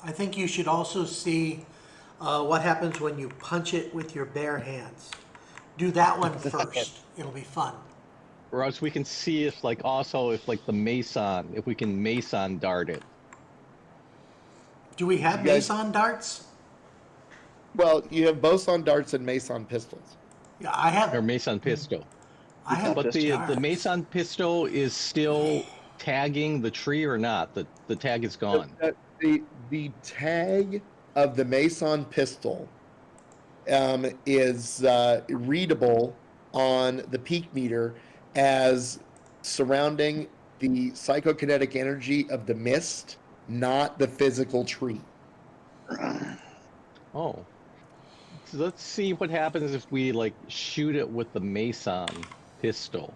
I think you should also see what happens when you punch it with your bare hands. Do that one first. It'll be fun. Or else we can see if, like, also if, like, the mason, if we can mason dart it. Do we have You guys- mason darts? well, you have boson darts and mason pistols. Yeah, I have. Or mason pistol. I have. But the darts. mason pistol is still tagging the tree or not? The tag is gone. The tag of the mason pistol is readable on the peak meter as surrounding the psychokinetic energy of the mist, not the physical tree. Oh. So let's see what happens if we, like, shoot it with the mason pistol.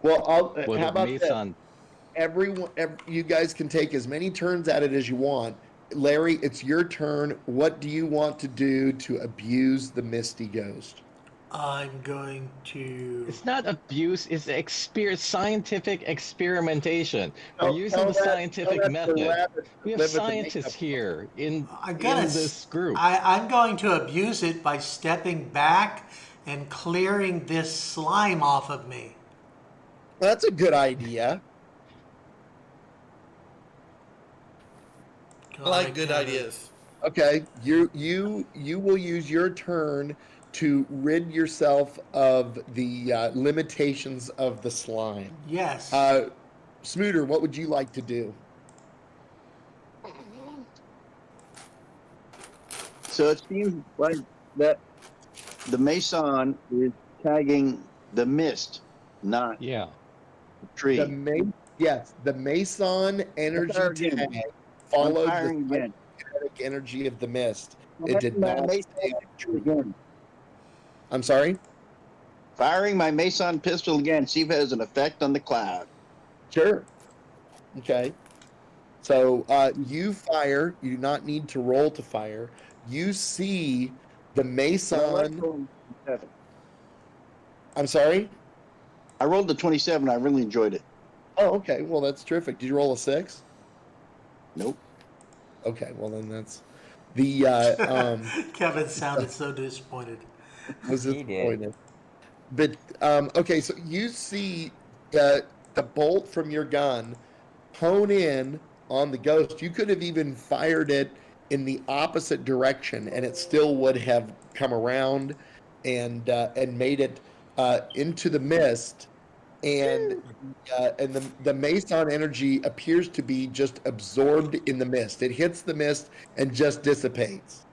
Well, With how a about this? mason. Everyone, you guys can take as many turns at it as you want. Larry, it's your turn. What do you want to do to abuse the Misty Ghost? I'm going to. It's not abuse, it's scientific experimentation. We're using Tell the that- scientific tell that to method. Rabbit We have live at the scientists makeup here in I'm this group. I'm going to abuse it by stepping back and clearing this slime off of me. That's a good idea. I like good ideas. Okay, you will use your turn to rid yourself of the limitations of the slime. Yes. Smooter, what would you like to do? So it seems like that the Mason is tagging the mist, not Yeah. the tree. Yes, the Mason I'll energy fire again. tag I'm followed the firing again. psychokinetic energy of the mist. I'm It did firing my not Mason stay on pistol tree. again. I'm sorry? Firing my Mason pistol again. See if it has an effect on the cloud. Sure. Okay. So you fire. You do not need to roll to fire. You see the I like Mason. rolling 27. I'm sorry? I rolled the 27. I really enjoyed it. Oh, okay. Well, that's terrific. Did you roll a 6? Nope. Okay. Well, then that's the Kevin sounded so disappointed. was He did. disappointed. But okay, so you see the bolt from your gun hone in on the ghost. You could have even fired it in the opposite direction, and it still would have come around and made it into the mist. And the Mason energy appears to be just absorbed in the mist. It hits the mist and just dissipates,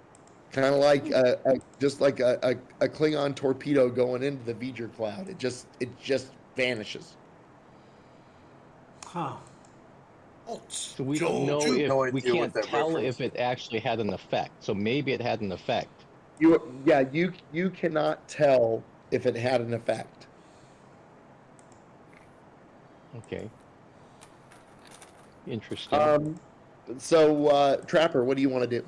kind of like just like a Klingon torpedo going into the V'ger cloud. It just vanishes. Huh. So we don't know if No we idea what can't that tell reference if it actually had an effect. So maybe it had an effect. You cannot tell if it had an effect. Okay. Interesting. So Trapper, what do you want to do?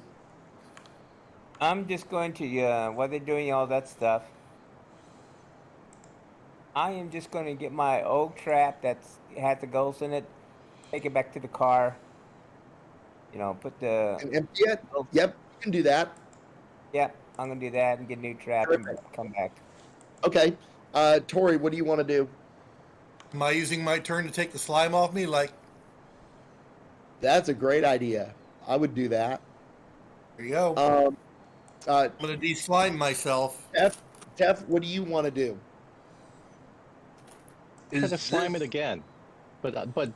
I'm just going to, while they're doing all that stuff, I am just going to get my old trap that's had the ghost in it, take it back to the car, put the... And empty it? Yep, you can do that. Yeah, I'm going to do that and get a new trap and come back. Okay. Tori, what do you want to do? Am I using my turn to take the slime off me? Like, That's a great idea. I would do that. there you go. I'm going to de-slime myself. Tef, what do you want to do? Try to slime it again. But But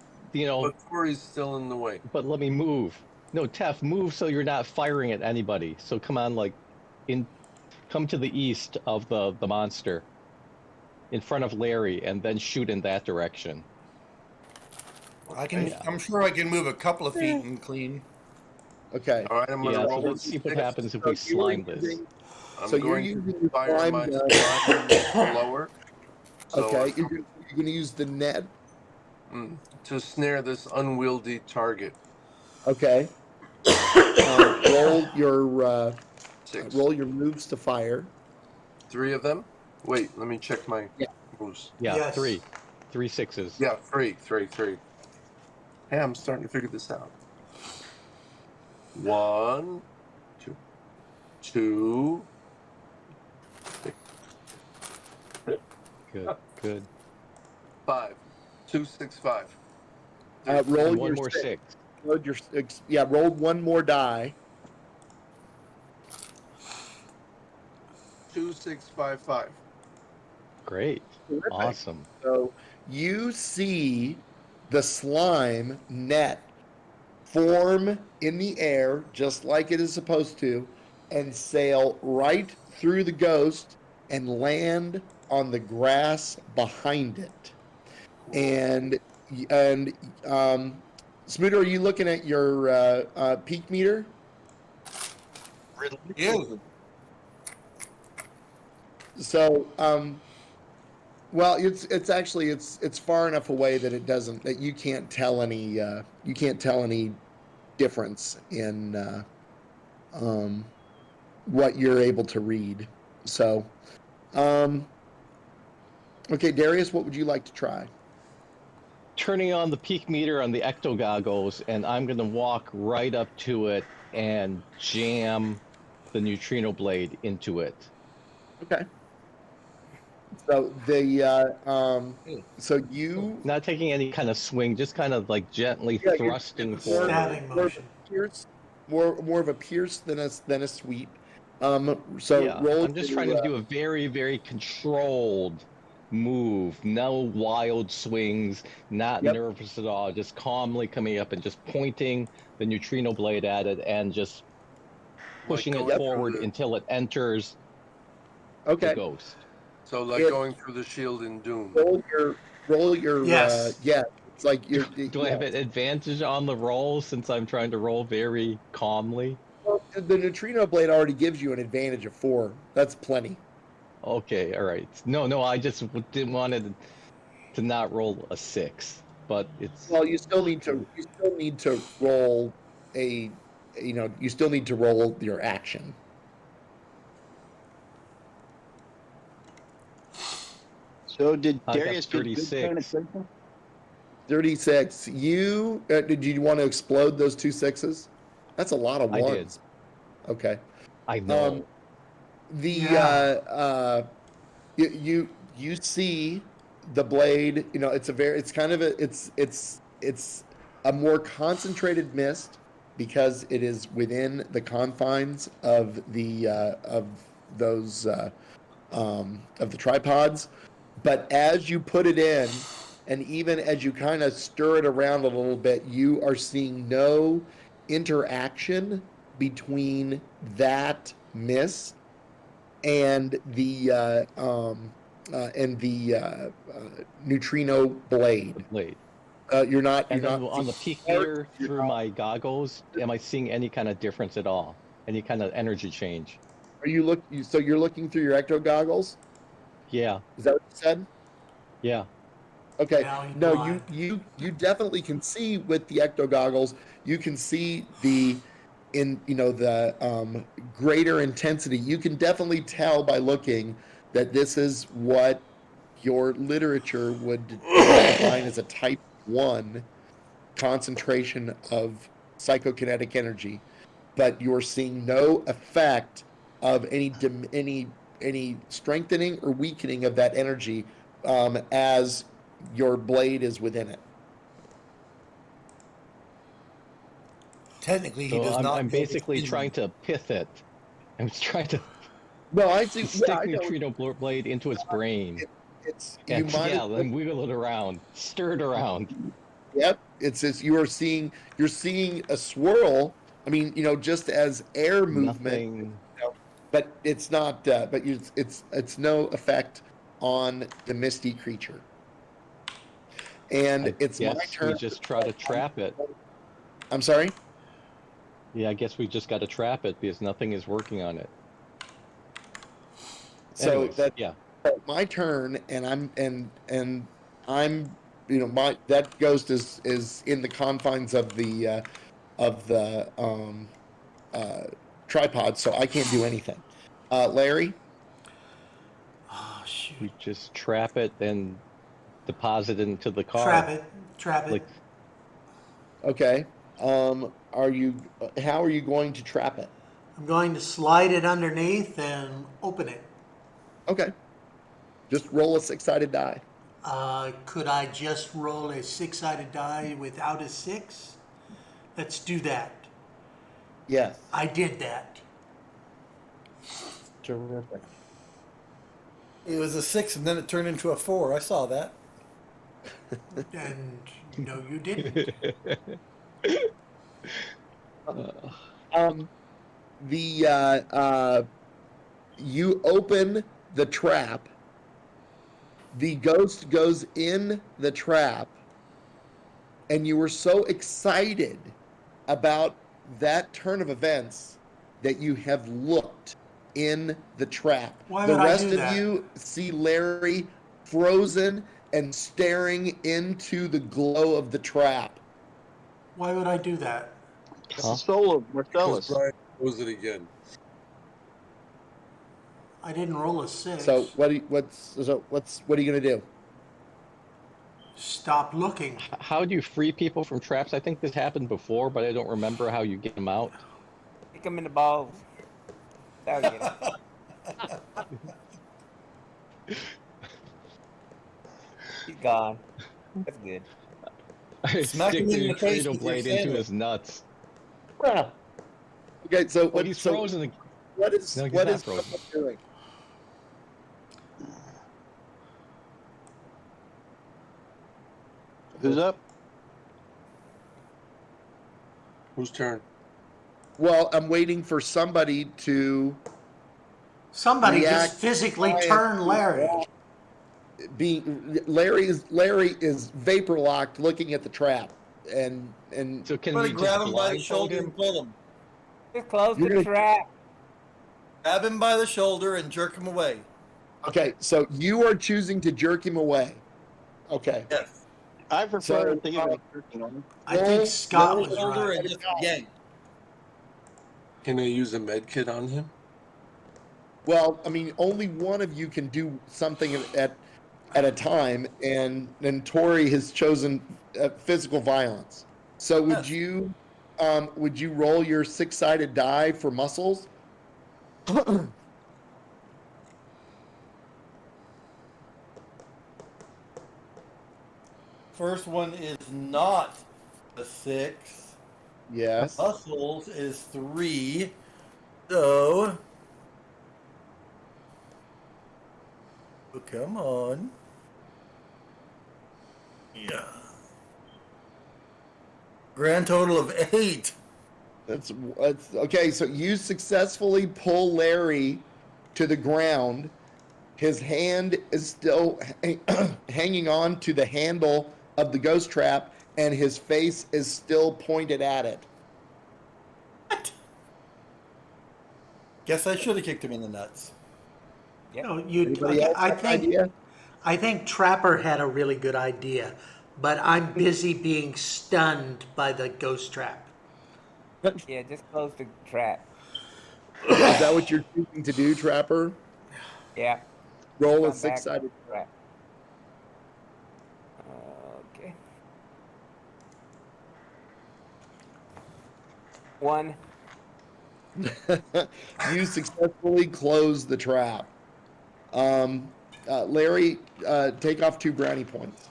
Tori's still in the way. But let me move. No, Tef, move so you're not firing at anybody. So come on, come to the east of the monster, in front of Larry, and then shoot in that direction. I'm sure I can move a couple of feet and clean. Okay. All right, I'm going to roll. So let's see what happens if we slime this. So you're using the fire slime my gun. slime blower. So Okay, you're going to use the net. To snare this unwieldy target. Okay. Roll your moves to fire. 3 of them. Wait, let me check my moves. Yeah, Yes. 3 sixes. Yeah, 3. Hey, I'm starting to figure this out. 1, 2. Good. 5. 2, 6, 5. Roll And your one more 6. 6. Roll one more die. 2, 6, 5, 5. Great. Terrific. Awesome. So you see the slime net form in the air just like it is supposed to and sail right through the ghost and land on the grass behind it. And Smooter, are you looking at your peak meter? Yeah. So well, it's actually it's far enough away that you can't tell any difference in what you're able to read. So okay, Darius, what would you like to try? Turning on the peak meter on the ecto goggles, and I'm going to walk right up to it and jam the neutrino blade into it. Okay. So so you Not taking any kind of swing, just kind of like gently thrusting forward. Stabbing motion. more of a pierce than a sweep. So Yeah, roll. I'm just trying to do a very, very controlled move. No wild swings, not Yep. nervous at all. Just calmly coming up and just pointing the neutrino blade at it and just pushing it going forward through the, until it enters the Okay. ghost. so like going through the shield in Doom. Roll your. Yes. Yeah. It's like you're. Do I have an advantage on the roll since I'm trying to roll very calmly? Well, the neutrino blade already gives you an advantage of 4. That's plenty. Okay, all right. No, I just didn't want it to not roll a 6, but it's Well, you still need to roll a. You still need to roll your action. So did I got Darius get good 36. penetration? 36. You did you want to explode those 2 6s? That's a lot of I ones. did. Okay. I know. The you see the blade. It's kind of it's a more concentrated mist because it is within the confines of the of those of the tripods. But as you put it in, and even as you kind of stir it around a little bit, you are seeing no interaction between that mist and the neutrino blade. You're not. And You're then not on the peak meter through my goggles, am I seeing any kind of difference at all? Any kind of energy change? Are you so you're looking through your ecto goggles? Yeah. Is that what you said? Yeah. Okay. Now he's No, blind. you definitely can see with the ecto goggles. You can see the greater intensity. You can definitely tell by looking that this is what your literature would define as a type 1 concentration of psychokinetic energy, but you're seeing no effect of any strengthening or weakening of that energy as your blade is within it. Technically, he So does not. I'm know basically what's in trying to pith it. I'm trying to No, I see. stick Yeah, I the know. neutrino blade into its brain. It's you And might. yeah, then wiggle it around, stir it around. Yep, it's you're seeing a swirl. I mean, just as air movement, Nothing. but it's not. But it's no effect on the misty creature. And I it's my guess turn. we just try to trap it. I'm sorry. Yeah, I guess we just got to trap it because nothing is working on it. So Anyways, that yeah. my turn, and I'm my that ghost is in the confines of the tripod, so I can't do anything. Larry. Oh shoot. We just trap it and deposit it into the car. Trap it. Like, Okay. How are you going to trap it? I'm going to slide it underneath and open it. Okay. Just roll a 6-sided die. Could I just roll a 6-sided die without a 6? Let's do that. Yes. I did that. Terrific. It was a 6, and then it turned into a 4. I saw that. And no, you didn't. You open the trap. The ghost goes in the trap, and you were so excited about that turn of events that you have looked in the trap. Why The would I rest do of that? you see Larry frozen and staring into the glow of the trap. Why would I do that? It's the soul of Because Marcellus. Brian knows it again. I didn't roll a 6. So what are you gonna do? Stop looking. how do you free people from traps? I think this happened before, but I don't remember how you get them out. Kick him in the balls. That'll get him. He's gone. That's good. I Smack stick him in the the face neutrino with your blade into sandwich. his nuts. Well, Okay, so Well, he's frozen. what is No, he's what not is frozen. someone doing? Who's up? Whose turn? Well, I'm waiting for somebody to Somebody react. just physically turn Larry. Larry is vapor locked, looking at the trap, and So can Somebody we grab just him by the blindfold shoulder him? and pull him. Just close You're the gonna- trap. Grab him by the shoulder and jerk him away. okay. So you are choosing to jerk him away. Okay. Yes. I prefer So, to think of it working on him. I think Scott Roll was shoulder right. and just yank. Can I use a med kit on him? Well, I mean, only one of you can do something at a time, and Tori has chosen physical violence. So would Yes. you roll your 6-sided die for muscles? First one is not a 6. Yes. Muscles is 3. So. Oh, come on. Yeah. Grand total of 8. That's okay. So you successfully pull Larry to the ground. His hand is still hanging on to the handle of the ghost trap, and his face is still pointed at it. Guess I should have kicked him in the nuts. Yep. No, Anybody else I have an think idea? I think Trapper had a really good idea, but I'm busy being stunned by the ghost trap. Yeah, just close the trap. Is that what you're choosing to do, Trapper? Yeah. Roll a Come back, 6-sided. trap. Okay. 1. You successfully close the trap. Larry, take off 2 brownie points.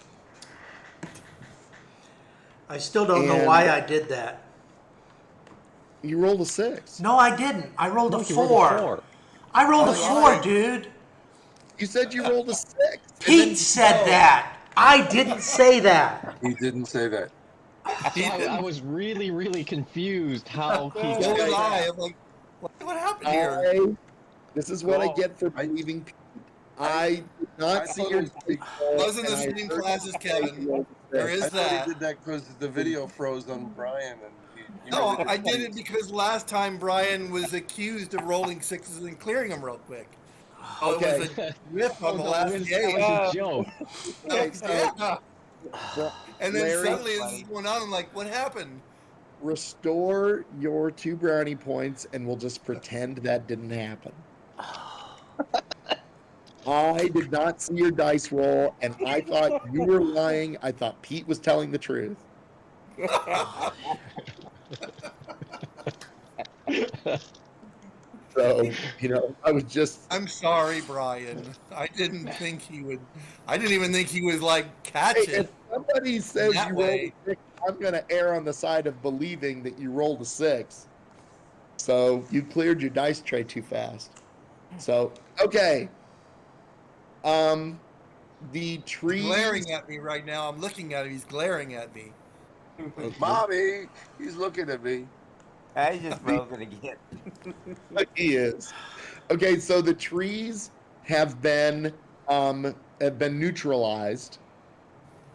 I still don't know And- why I did that. You rolled a 6. No, I didn't. I rolled a Look, he rolled a 4. 4. I rolled a Oh, 4, right. dude. You said you rolled a 6. and Pete then- said that. I didn't say that. He didn't say that. So I was really, really confused how he So got was I. that. I'm like, what happened here? This is what I Well, get for I- believing Pete. I did not I see thought your it was- dice Was in the and I same heard class as Kevin. you rolled a There 6. is I thought that. he did that because the video froze on Brian, and you No, made I did it because last time Brian was accused of rolling 6s and clearing them real quick. So Okay. it was a riff on the no, last that game. was a joke. Okay, so Yeah. And then Larry, suddenly this is going on. I'm like, what happened? restore your 2 brownie points, and we'll just pretend that didn't happen. I did not see your dice roll, and I thought you were lying. I thought Pete was telling the truth. So, I was just. I'm sorry, Brian. I didn't think he would. I didn't even think he would like catch Hey, it. if somebody says that you rolled way. a 6, I'm going to err on the side of believing that you rolled a 6. So you cleared your dice tray too fast. So, okay. The tree. Glaring at me right now. I'm looking at him. He's glaring at me. Bobby, he's looking at me. I just frozen again. He is. Okay, so the trees have been neutralized.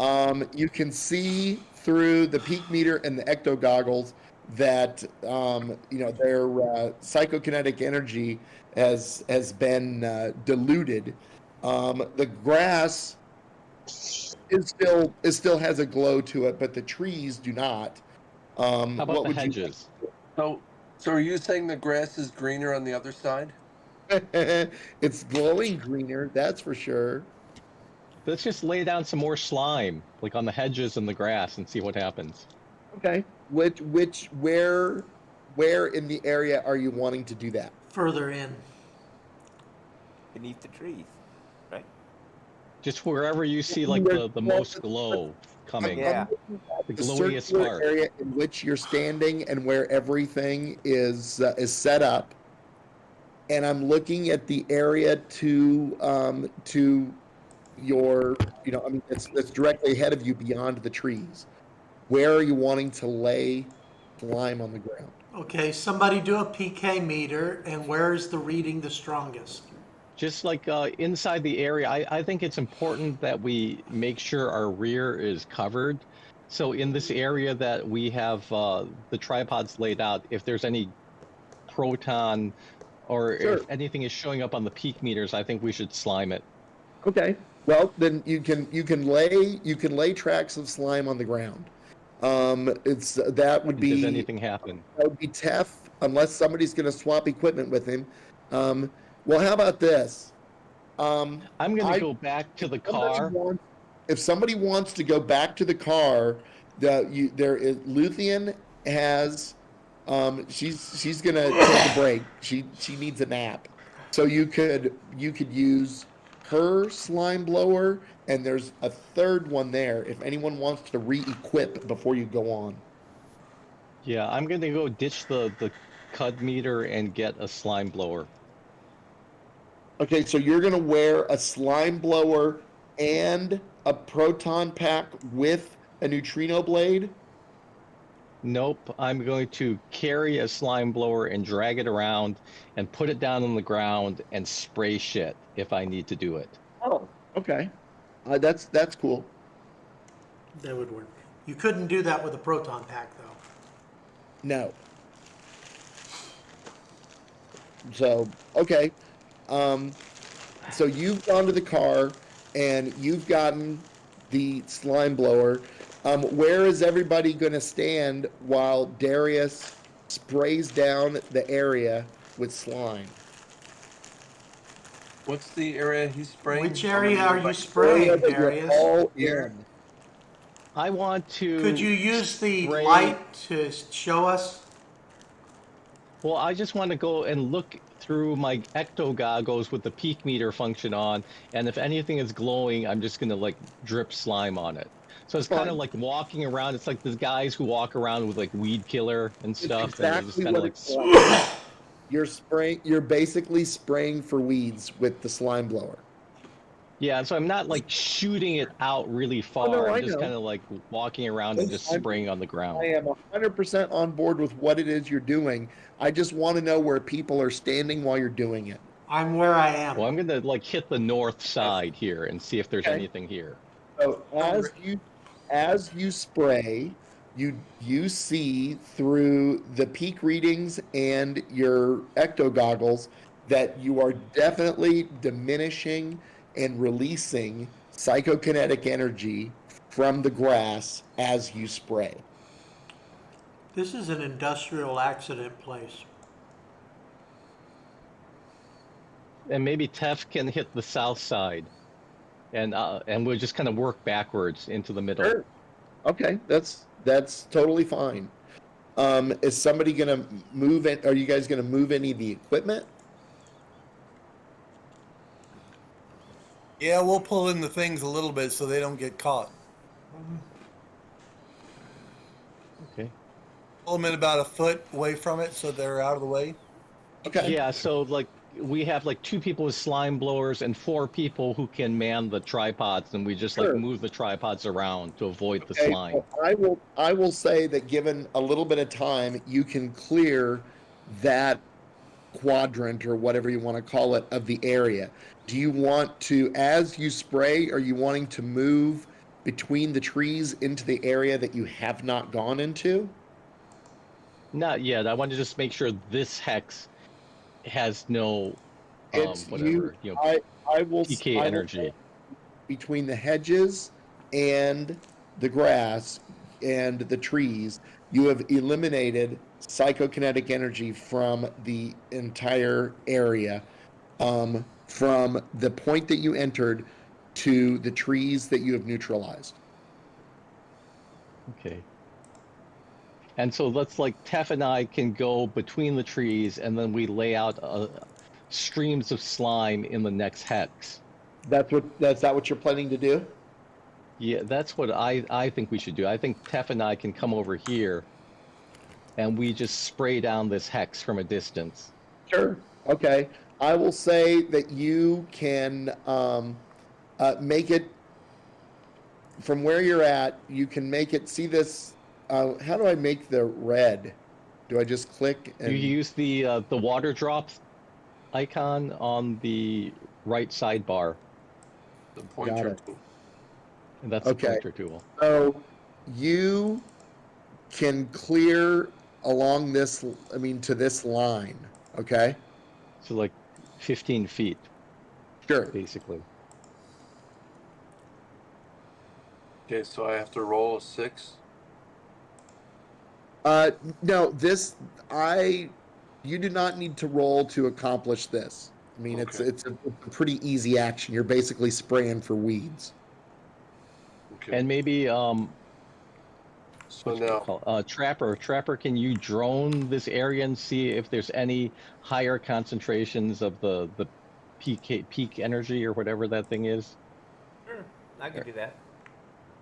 You can see through the peak meter and the ecto goggles that their psychokinetic energy has been diluted. The grass is still has a glow to it, but the trees do not. How about what the would hedges? So are you saying the grass is greener on the other side? It's glowing greener, that's for sure. Let's just lay down some more slime, like on the hedges and the grass, and see what happens. Okay. Where in the area are you wanting to do that? Further in. Beneath the trees, right? Just wherever you see like the most glow coming, Yeah. the the glowiest circular part. area in which you're standing and where everything is set up, and I'm looking at the area to your, I mean, that's directly ahead of you beyond the trees. Where are you wanting to lay slime on the ground? Okay, somebody do a PK meter, and where is the reading the strongest? Just like inside the area, I think it's important that we make sure our rear is covered. So in this area that we have the tripods laid out, if there's any proton or Sure. if anything is showing up on the peak meters, I think we should slime it. Okay. Well, then you can lay tracks of slime on the ground. That would Does be anything happen? that would be tough unless somebody's going to swap equipment with him. Um, well, how about this? I'm going to I go back to the somebody car. wants, if somebody wants to go back to the car, Luthien has, she's gonna take a break. She needs a nap, so you could use her slime blower, and there's a third one there if anyone wants to re-equip before you go on. Yeah, I'm going to go ditch the cud meter and get a slime blower. Okay, so you're gonna wear a slime blower and a proton pack with a neutrino blade. Nope, I'm going to carry a slime blower and drag it around and put it down on the ground and spray shit if I need to do it. Oh, okay. That's cool. That would work. You couldn't do that with a proton pack, though. No. So, okay. So you've gone to the car and you've gotten the slime blower. Where is everybody going to stand while Darius sprays down the area with slime? What's the area he's spraying? Which area are you Area spraying, that you're Darius? all Here? in. I want to. Could you use the spray- light to show us? Well, I just want to go and look through my ecto goggles with the peak meter function on, and if anything is glowing, I'm just gonna like drip slime on it. So it's kind of Fine. like walking around. It's like the guys who walk around with like weed killer and It's stuff, and they're just exactly kind of what like. it's like. You're basically spraying for weeds with the slime blower. Yeah, so I'm not like shooting it out really far. no, I I'm just know. kind of like walking around and just spraying on the ground. I am 100% on board with what it is you're doing. I just want to know where people are standing while you're doing it. I'm where I am. Well, I'm gonna like hit the north side here and see if there's Okay. anything here. So as you spray, you see through the peak readings and your ecto goggles that you are definitely diminishing and releasing psychokinetic energy from the grass as you spray. This is an industrial accident place. And maybe Tef can hit the south side, and we'll just kind of work backwards into the middle. Sure. Okay, that's totally fine. Is somebody gonna move it? Are you guys gonna move any of the equipment? Yeah, we'll pull in the things a little bit so they don't get caught. Okay. Pull them in about a foot away from it so they're out of the way. Okay. Yeah, so like we have like 2 people with slime blowers and 4 people who can man the tripods, and we just Sure. like move the tripods around to avoid the Okay, slime. well, I will say that given a little bit of time, you can clear that quadrant or whatever you want to call it of the area. Do you want to, as you spray, are you wanting to move between the trees into the area that you have not gone into? Not yet. I want to just make sure this hex has no It's whatever, I will PK I will energy. say between the hedges and the grass and the trees, you have eliminated psychokinetic energy from the entire area, from the point that you entered to the trees that you have neutralized. Okay. And so let's like Tef and I can go between the trees, and then we lay out streams of slime in the next hex. That's that what you're planning to do? Yeah, that's what I think we should do. I think Tef and I can come over here and we just spray down this hex from a distance. Sure. Okay. I will say that you can make it from where you're at. You can make it. See this? How do I make the red? Do I just click You and? use the water drops icon on the right sidebar, The Got pointer it. tool. and that's Okay. the pointer tool. So you can clear along this. I mean, to this line. Okay. So like 15 feet, Sure. basically. Okay, so I have to roll a 6. No, you do not need to roll to accomplish this. I mean, Okay. it's a pretty easy action. You're basically spraying for weeds. Okay. And maybe so what's it now, called? Trapper, can you drone this area and see if there's any higher concentrations of the peak energy or whatever that thing is? Sure, I can do that.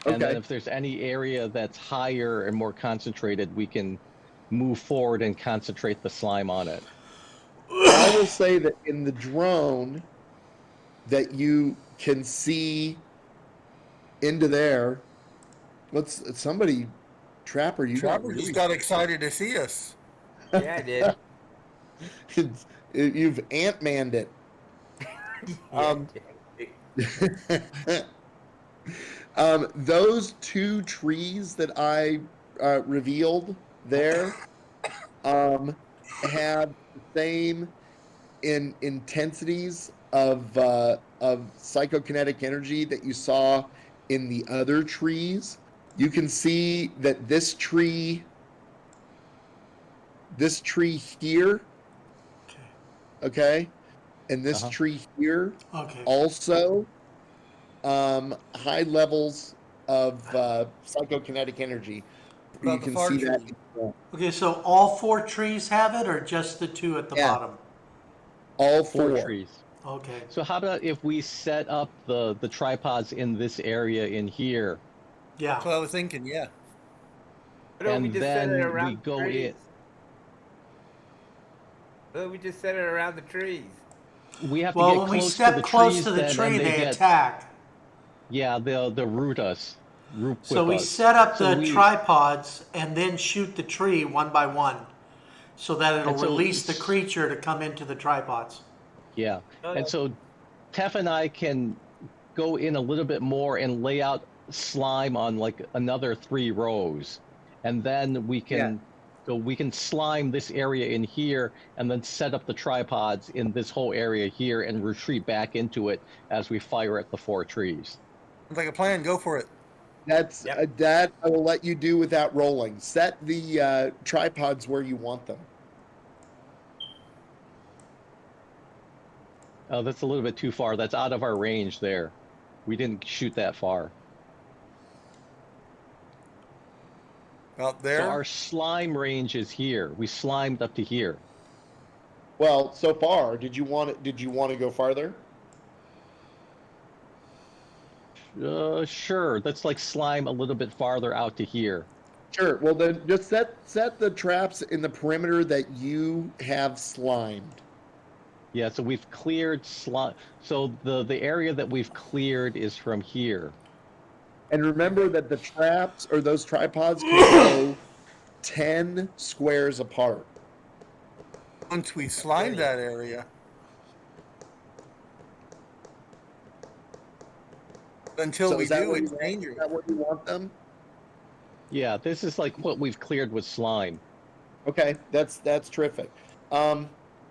And then Okay. if there's any area that's higher and more concentrated, we can move forward and concentrate the slime on it. I will say that in the drone that you can see into there. Let's somebody Trapper, you got Trapper just really got excited to see us. Yeah, I did. you've ant-manned it. Yeah, Those two trees that I revealed there have the same intensities of psychokinetic energy that you saw in the other trees. You can see that this tree here, okay, and this tree here Okay. also high levels of psychokinetic energy. About You the can far see that. tree. Okay, so all 4 trees have it, or just the 2 at the Yeah. bottom? All 4 4. trees. Okay. So how about if we set up the tripods in this area in here, Yeah. That's what I was thinking. Yeah. Why don't we and just set it then around we the go trees? in. Why don't we just set it around the trees? We have to Well, get when we close to step the close trees to the then, tree, and they get, attack. yeah, they'll root us, So whip we us. set up So the we tripods and then shoot the tree one by one, so that it'll and so release the creature to come into the tripods. yeah, Okay. and so Tef and I can go in a little bit more and lay out slime on like another 3 rows, and then we can slime this area in here and then set up the tripods in this whole area here and retreat back into it as we fire at the 4 trees. Sounds like a plan. Go for it. That's Yep. that I will let you do without rolling. Set the tripods where you want them. Oh, that's a little bit too far. That's out of our range there. We didn't shoot that far. Out there. So our slime range is here. We slimed up to here. Well, so far, did you want to go farther? Sure. Let's like slime a little bit farther out to here. Sure. Well, then just set the traps in the perimeter that you have slimed. Yeah, so we've cleared slime. So the area that we've cleared is from here. And remember that the traps or those tripods can go 10 squares apart. Once we slime that area. Until So we is that do, where it's you dangerous. Is that where you want them? Yeah, this is like what we've cleared with slime. Okay, that's terrific.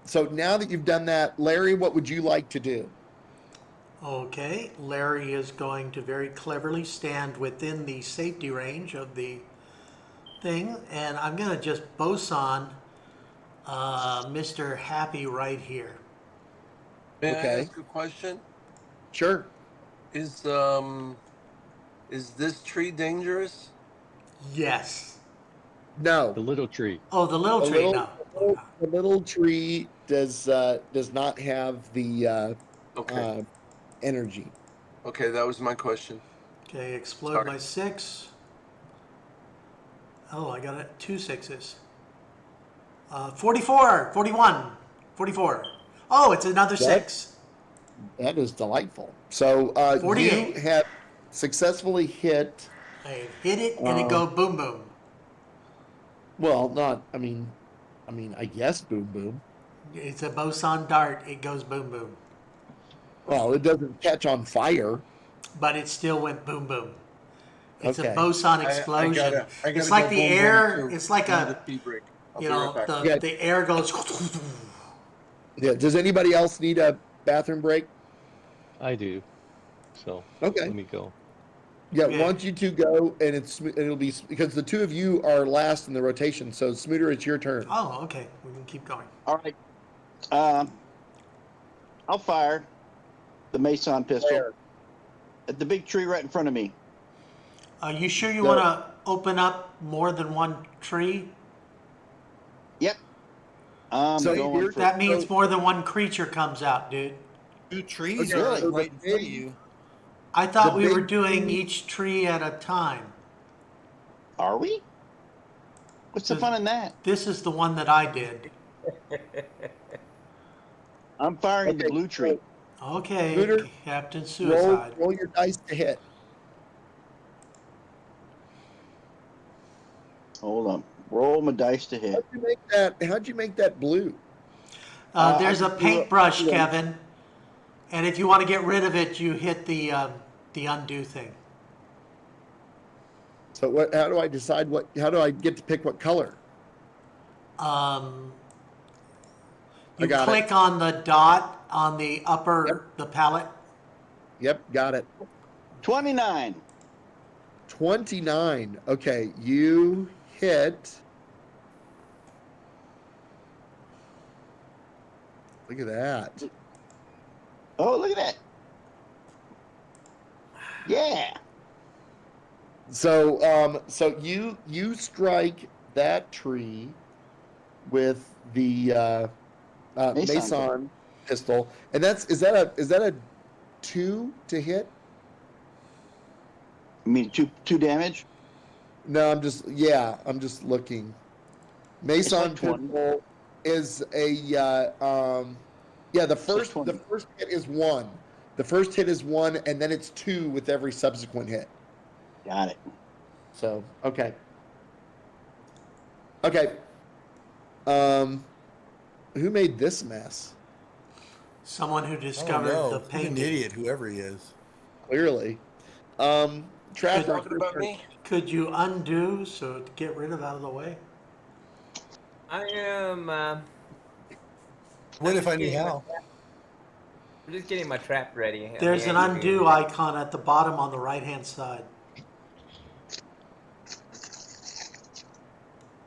So now that you've done that, Larry, what would you like to do? Okay, Larry is going to very cleverly stand within the safety range of the thing, and I'm going to just boson Mr. Happy right here. may Okay. I ask a question? Sure. Is this tree dangerous? Yes. No. The little tree. Oh, the little tree, no. The little tree does not have the Okay. energy. Okay, that was my question. Okay, explode Sorry. my 6. Oh, I got 2 6s. 44, 41, 44. Oh, it's another That- 6. That is delightful. So you 48. have successfully hit. I hit it and it go boom boom. Well, not. I guess boom boom. It's a boson dart. It goes boom boom. Well, it doesn't catch on fire. But it still went boom boom. It's a Okay. boson I explosion. gotta It's go like the boom, boom air. to It's like need a, tea break. I'll you be know, right back. Yeah. the air goes. Yeah. Does anybody else need a bathroom break? I do. So Okay. let me go. Yeah. Yeah. Once you two go, and it'll be because the two of you are last in the rotation. So Smooter, it's your turn. Oh, okay. We can keep going. All right. I'll fire the Mason pistol Where? at the big tree right in front of me. You sure you So- want to open up more than one tree? Yep. I'm So going you're- for That means more than one creature comes out, dude. 2 trees Okay, are so right in the front of big- you. I thought The we were big doing tree- each tree at a time. Are we? What's the fun in that? This is the one that I did. I'm firing the Okay, blue tree. Okay, Scooter, Captain roll Suicide. your dice to hit. Hold on. Roll my dice to hit. How'd you make that blue? There's I a just do paintbrush, yeah. Kevin, and if you want to get rid of it, you hit the undo thing. So how do I decide how do I get to pick what color? You got click on the dot on the upper the palette. Yep, got it. 29. 29. Okay, you hit. Look at that. Oh, look at that. Yeah. So you strike that tree with the Mason pistol, and is that a 2 to hit? I mean, two damage. No, I'm just looking. Mason like 20. pistol is a the first 20. hit is 1. The first hit is 1, and then it's 2 with every subsequent hit. Got it. So okay. Who made this mess? Someone who discovered Oh, the no. He's an painting. idiot, whoever he is. Clearly. Trapper, Talking about me? Could you undo so to get rid of out of the way? I am. What if I knew how? I'm just getting my trap ready. There's an undo icon at the bottom on the right hand side.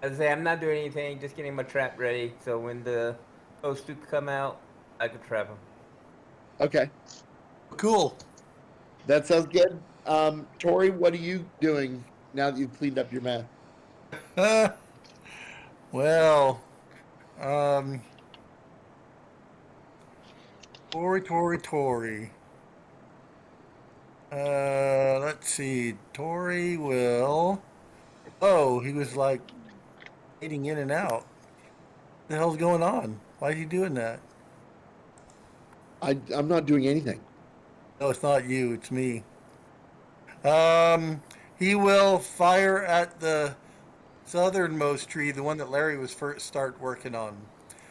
As I say, I'm not doing anything. Just getting my trap ready. So when the ghosts do come out, I can trap them. Okay, Cool. that sounds good. Tori, what are you doing now that you've cleaned up your mess? Well, Tori. Let's see. Tori will. Oh, he was like fading in and out. What the hell's going on? Why is he doing that? I'm not doing anything. No, it's not you. It's me. He will fire at the southernmost tree, the one that Larry was first start working on,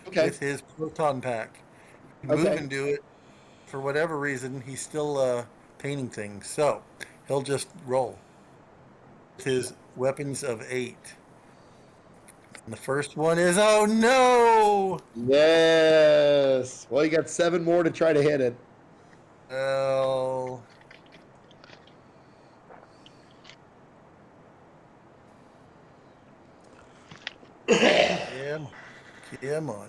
Okay. with his proton pack. Okay. Move and do it. For whatever reason, he's still painting things. So he'll just roll with his weapons of 8. And the first one is, oh no! Yes. Well, you got 7 more to try to hit it. Well, come on.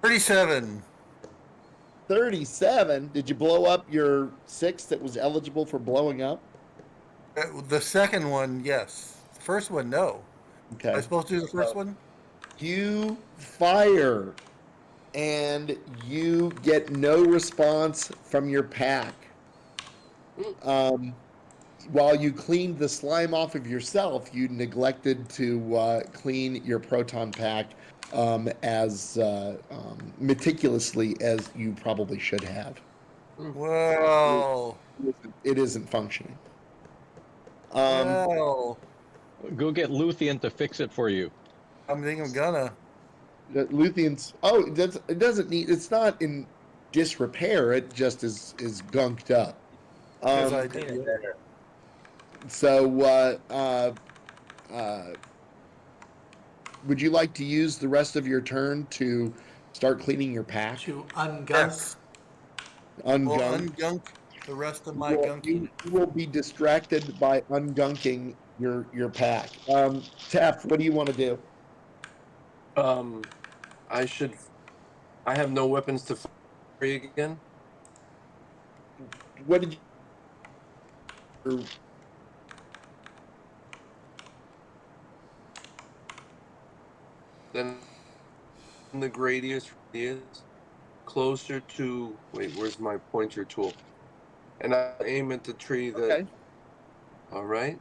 $37. 37. Did you blow up your 6 that was eligible for blowing up? The second one, yes. The first one, no. Okay. Am I supposed to do the first one? You fire, and you get no response from your pack. While you cleaned the slime off of yourself, you neglected to clean your proton pack as meticulously as you probably should have. Well, It isn't functioning. well, Go get Luthien to fix it for you. I think I'm gonna. Luthien's. Oh, it doesn't need. It's not in disrepair. It just is gunked up. Because I Clean did. it better. So, would you like to use the rest of your turn to start cleaning your pack? To ungunk. Yes. Well, Ungunk. ungunk the rest of my You gunking. will be distracted by ungunking your pack. Taff, what do you want to do? I have no weapons to free again. What did you? Then the radius is closer to. Wait, where's my pointer tool? And I aim at the tree that. Okay. All right.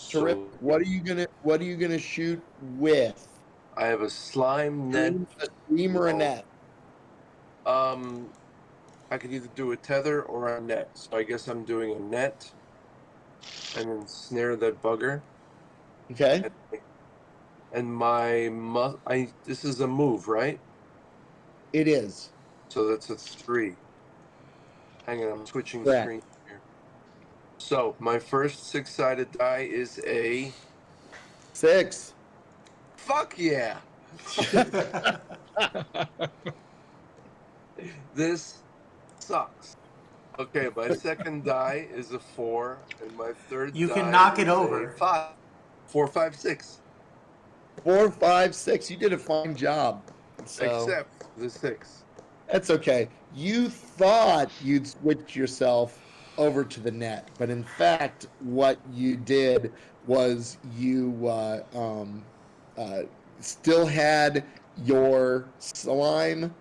Terrific. What are you gonna shoot with? I have a slime net. A stream or a net? I could either do a tether or a net. So I guess I'm doing a net, and then snare that bugger. Okay. And my this is a move, right? It is. So that's a 3. Hang on, I'm switching Correct. screen here. So my first 6-sided die is a 6. fuck yeah. This sucks. Okay, my second die is a 4, and my third You die can knock it is a over. 5. 4, 5, 6. 4, 5, 6. You did a fine job. So Except the 6. that's okay. You thought you'd switch yourself over to the net, but in fact, what you did was you still had your slime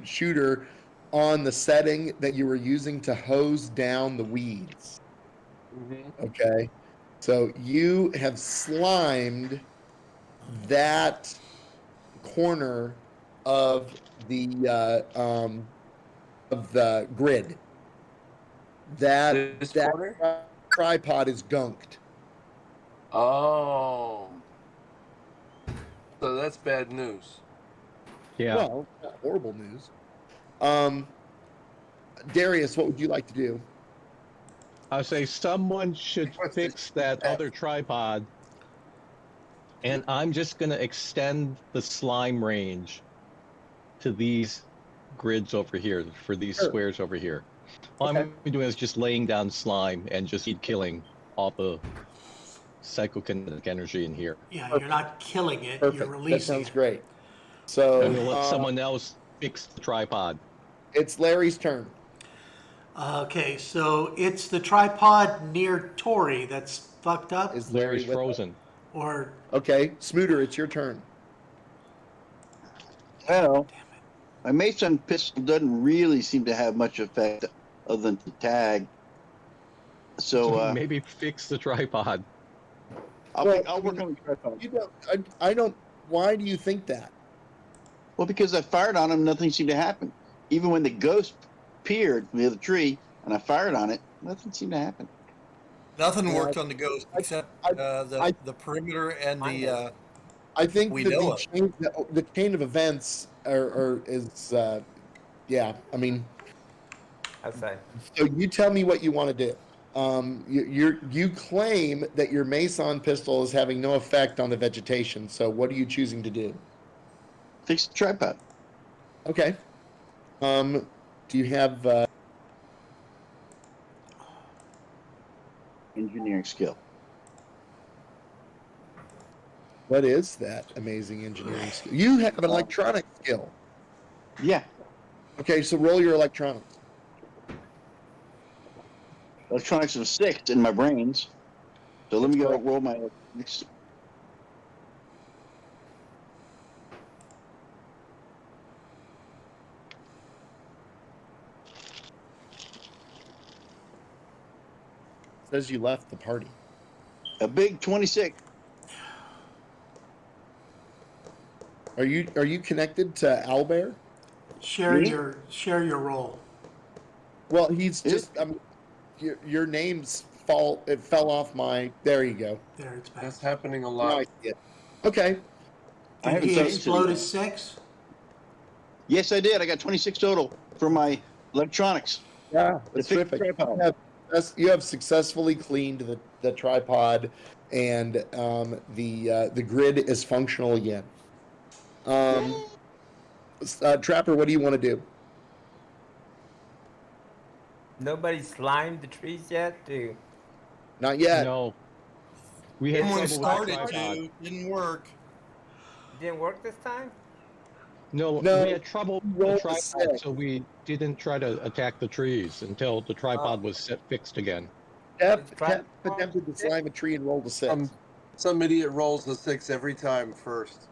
shooter on the setting that you were using to hose down the weeds. Mm-hmm. Okay, so you have slimed that corner of the grid. This That corner? tripod is gunked. Oh. So that's bad news. Yeah. Well, not horrible news. Darius, what would you like to do? I say someone should What's fix this? that other tripod, and I'm just going to extend the slime range to these grids over here, for these Sure. squares over here. All Okay. I'm doing is just laying down slime and just killing all the psychokinetic energy in here. Yeah, Perfect. you're not killing it, Perfect. you're That releasing sounds it. great. So And we'll let someone else fix the tripod. it's Larry's turn. Okay, so it's the tripod near Tori that's fucked up, Is Larry Larry's with frozen. or Okay, Smooter, it's your turn. Well, my Mason pistol doesn't really seem to have much effect other than to tag. So Maybe fix the tripod. I'll work on the tripod. You don't. I don't. Why do you think that? Well, because I fired on him, nothing seemed to happen. Even when the ghost appeared from the other tree and I fired on it, nothing seemed to happen. Nothing worked on the ghost except I- the perimeter and the. I think We that know the chain of events is yeah. I mean, Outside. so you tell me what you want to do. You claim that your Mason pistol is having no effect on the vegetation. So what are you choosing to do? Fix the tripod. Okay. Do you have Engineering skill. what is that amazing engineering skill? You have an electronic skill. Yeah, Okay, so roll your electronics. electronics of 6 in my brains. So let me go correct. roll my next. Says you left the party. A big 26. Are you connected to Albert? Share Me? your role. Well, he's Yeah. just. Your name's fall. It fell off my. There you go. There, it's back. That's happening a Now lot. I see it. Okay. I Did haven't he started explode to- his 6? Yes, I did. I got 26 total for my electronics. Yeah, that's fix the terrific. tripod. You have successfully cleaned the tripod, and the grid is functional again. Trapper, what do you want to do? Nobody slimed the trees yet, to Not yet. No. We had Someone trouble with the started tripod. to, didn't work. didn't work this time. No, No, we had trouble with roll the the tripod, six. so we didn't try to attack the trees until the tripod was fixed again. Tep Try- attempted to slime a tree and rolled a 6. Some idiot rolls the 6 every time first.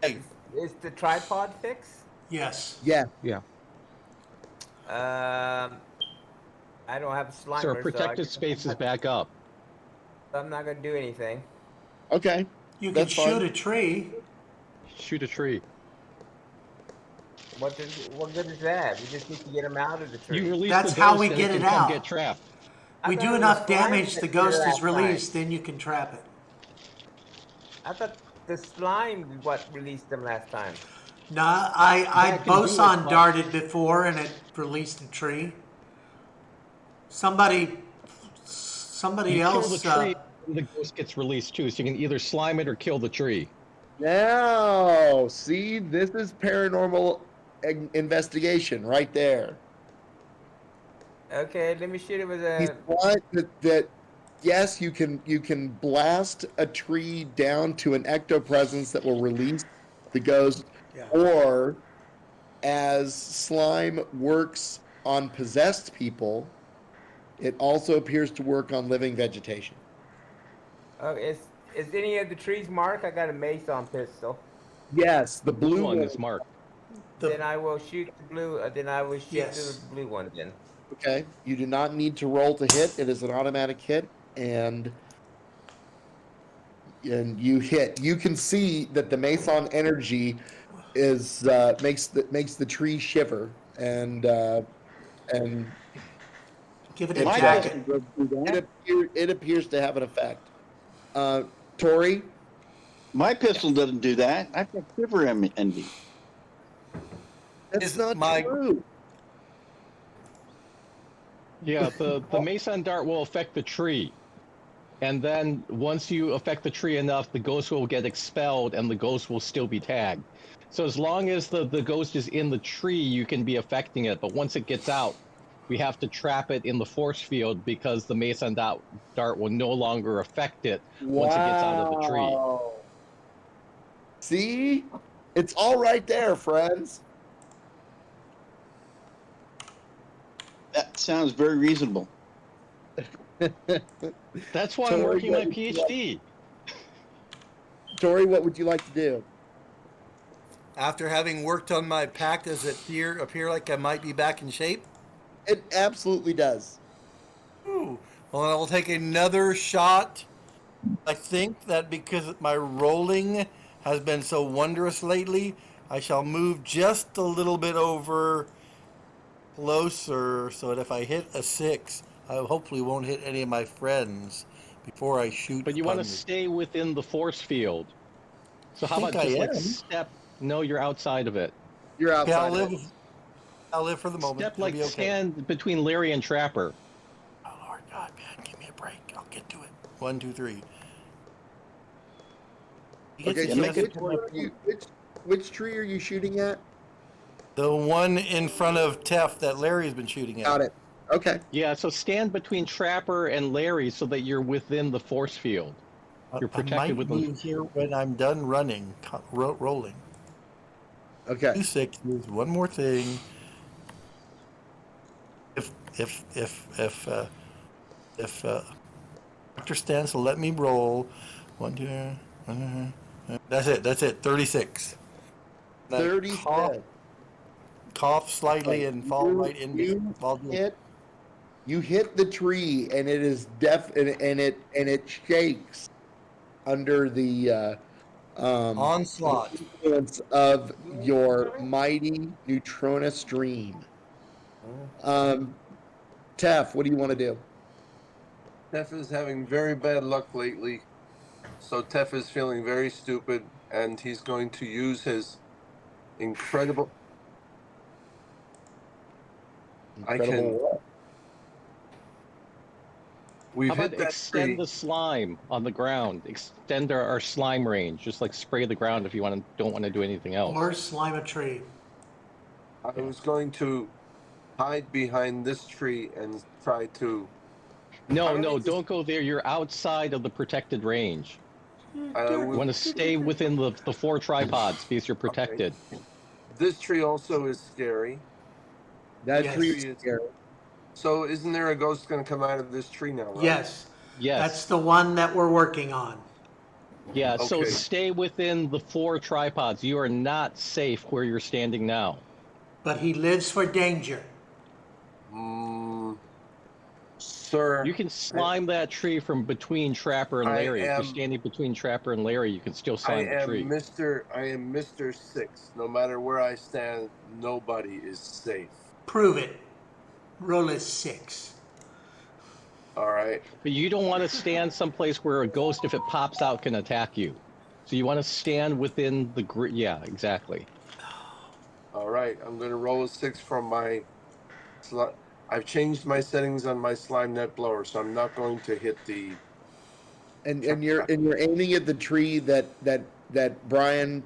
Hey, Is the tripod fixed? Yes. Yeah. Yeah. I don't have a slimer, So our so protected space is back up. I'm not gonna do anything. Okay. You can That's fine. shoot a tree. Shoot a tree. What good is that? We just need to get them out of the tree. You release That's the how ghost we and get it it can come out. get trapped. I We thought do it was enough slime damage, the that ghost did it is last time. released, then you can trap it. I thought the slime was what released them last time. No, I That can do it, boson but- darted before and it released a tree. Somebody You kill the else. tree, and the ghost gets released too. So you can either slime it or kill the tree. Now, see, this is paranormal investigation right there. Okay, let me shoot it with He's a. thought that yes, you can blast a tree down to an ectopresence that will release the ghost, Yeah. or as slime works on possessed people, it also appears to work on living vegetation. Oh, is any of the trees marked? I got a mace on pistol. Yes, the The blue blue one one. is marked. Then I will shoot the blue. Then I will shoot Yes. the blue one. Then. Okay, you do not need to roll to hit. It is an automatic hit, and you hit. You can see that the Mason energy is makes the tree shiver, and Give it a My jacket. pistol doesn't do that. it appears to have an effect. Tori, My pistol doesn't do that. I've got quiver envy. that's Is not my- true. Yeah, the Mason dart will affect the tree. And then once you affect the tree enough, the ghost will get expelled and the ghost will still be tagged. So as long as the ghost is in the tree, you can be affecting it. But once it gets out, we have to trap it in the force field because the Mason dart will no longer affect it once it gets out of the tree. Wow. See, it's all right there, friends. That sounds very reasonable. That's why I'm Tori, working my what would you PhD. Tori, what would you like to do? After having worked on my pack, does it appear like I might be back in shape? It absolutely does. Ooh. Well, I will take another shot. I think that because my rolling has been so wondrous lately, I shall move just a little bit over closer so that if I hit a 6, I hopefully won't hit any of my friends before I shoot. But you want to upon the- stay within the force field. So how think about just I like am. step? No, you're outside of it. You're outside. Yeah, of it. I'll live for the moment. Step It'll like be okay. stand between Larry and Trapper. Oh Lord God, man, give me a break. I'll get to it. 1, 2, 3. Okay, Yeah, so make it- which tree are you shooting at? The one in front of Tef that Larry's been shooting at. Got it. Okay. Yeah, so stand between Trapper and Larry so that you're within the force field. You're I protected might with them. move here when I'm done running, rolling. Okay. 2 6s. One more thing. If Dr. Stan, so let me roll. One, two, that's it. That's it. 36. Now, 36. cough slightly and fall right in. You hit the tree, and it is and it shakes under the Onslaught. influence of your mighty Neutrona stream. Tef, what do you want to do? Tef is having very bad luck lately, so Tef is feeling very stupid, and he's going to use his incredible. What? We've How hit about that extend tree. the slime on the ground? Extend our slime range. Just like spray the ground if you don't want to do anything else. Or slime a tree. I was going to hide behind this tree and try to. No, don't go there. You're outside of the protected range. You want to stay within the 4 tripods because you're protected. Okay. This tree also is scary. That tree is scary. So isn't there a ghost going to come out of this tree now, right? Yes. Yes. That's the one that we're working on. Yeah, so Okay. stay within the 4 tripods. You are not safe where you're standing now. But he lives for danger. Sir. You can slime that tree from between Trapper and Larry. If you're standing between Trapper and Larry, you can still slime the tree. I am Mr. 6. No matter where I stand, nobody is safe. Prove it. Roll a 6. All right. But you don't want to stand someplace where a ghost, if it pops out, can attack you. So you want to stand within the grid. Yeah, exactly. All right. I'm going to roll a 6 from my. I've changed my settings on my slime net blower, so I'm not going to hit the. And you're aiming at the tree that Brian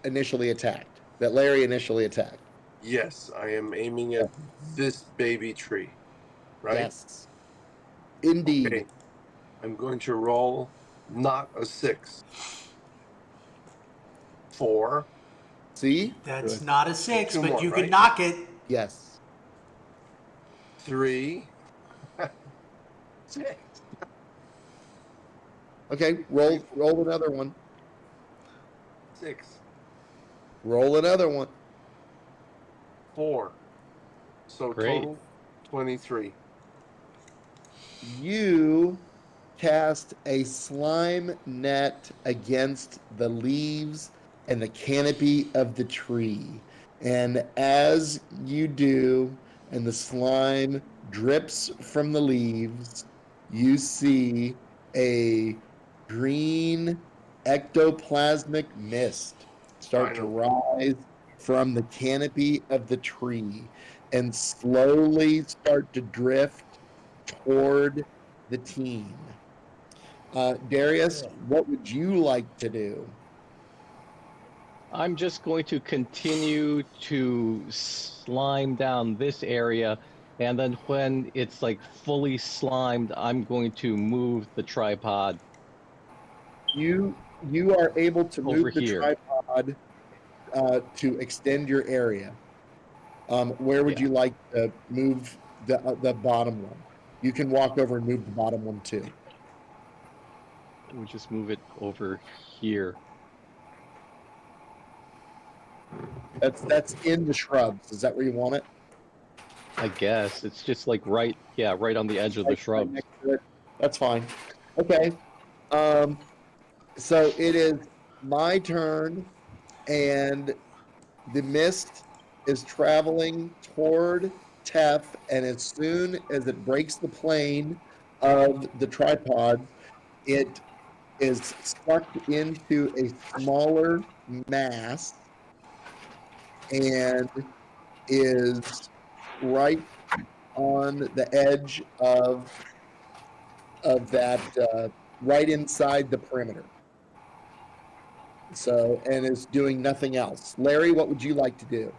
initially attacked, that Larry initially attacked. Yes, I am aiming at this baby tree, right? Yes. Indeed. Okay. I'm going to roll not a 6. 4. See? That's not a 6, Two but more, you right? can knock it. Yes. 3. Okay, roll another one. 6. Roll another one. 4. So Great. total 23. You cast a slime net against the leaves and the canopy of the tree. And as you do, and the slime drips from the leaves, you see a green ectoplasmic mist start to rise from the canopy of the tree and slowly start to drift toward the team. Darius, what would you like to do? I'm just going to continue to slime down this area, and then when it's like fully slimed, I'm going to move the tripod. You are able to move Over the here. tripod to extend your area. Where would you like to move the bottom one? You can walk over and move the bottom one too. We'll just move it over here. That's in the shrubs. Is that where you want it? I guess it's just like right on the edge of the shrubs. Next to it. That's fine. Okay. So it is my turn, and the mist is traveling toward Tef, and as soon as it breaks the plane of the tripod, it is sucked into a smaller mass and is right on the edge of that, right inside the perimeter. So, and is doing nothing else. Larry, what would you like to do?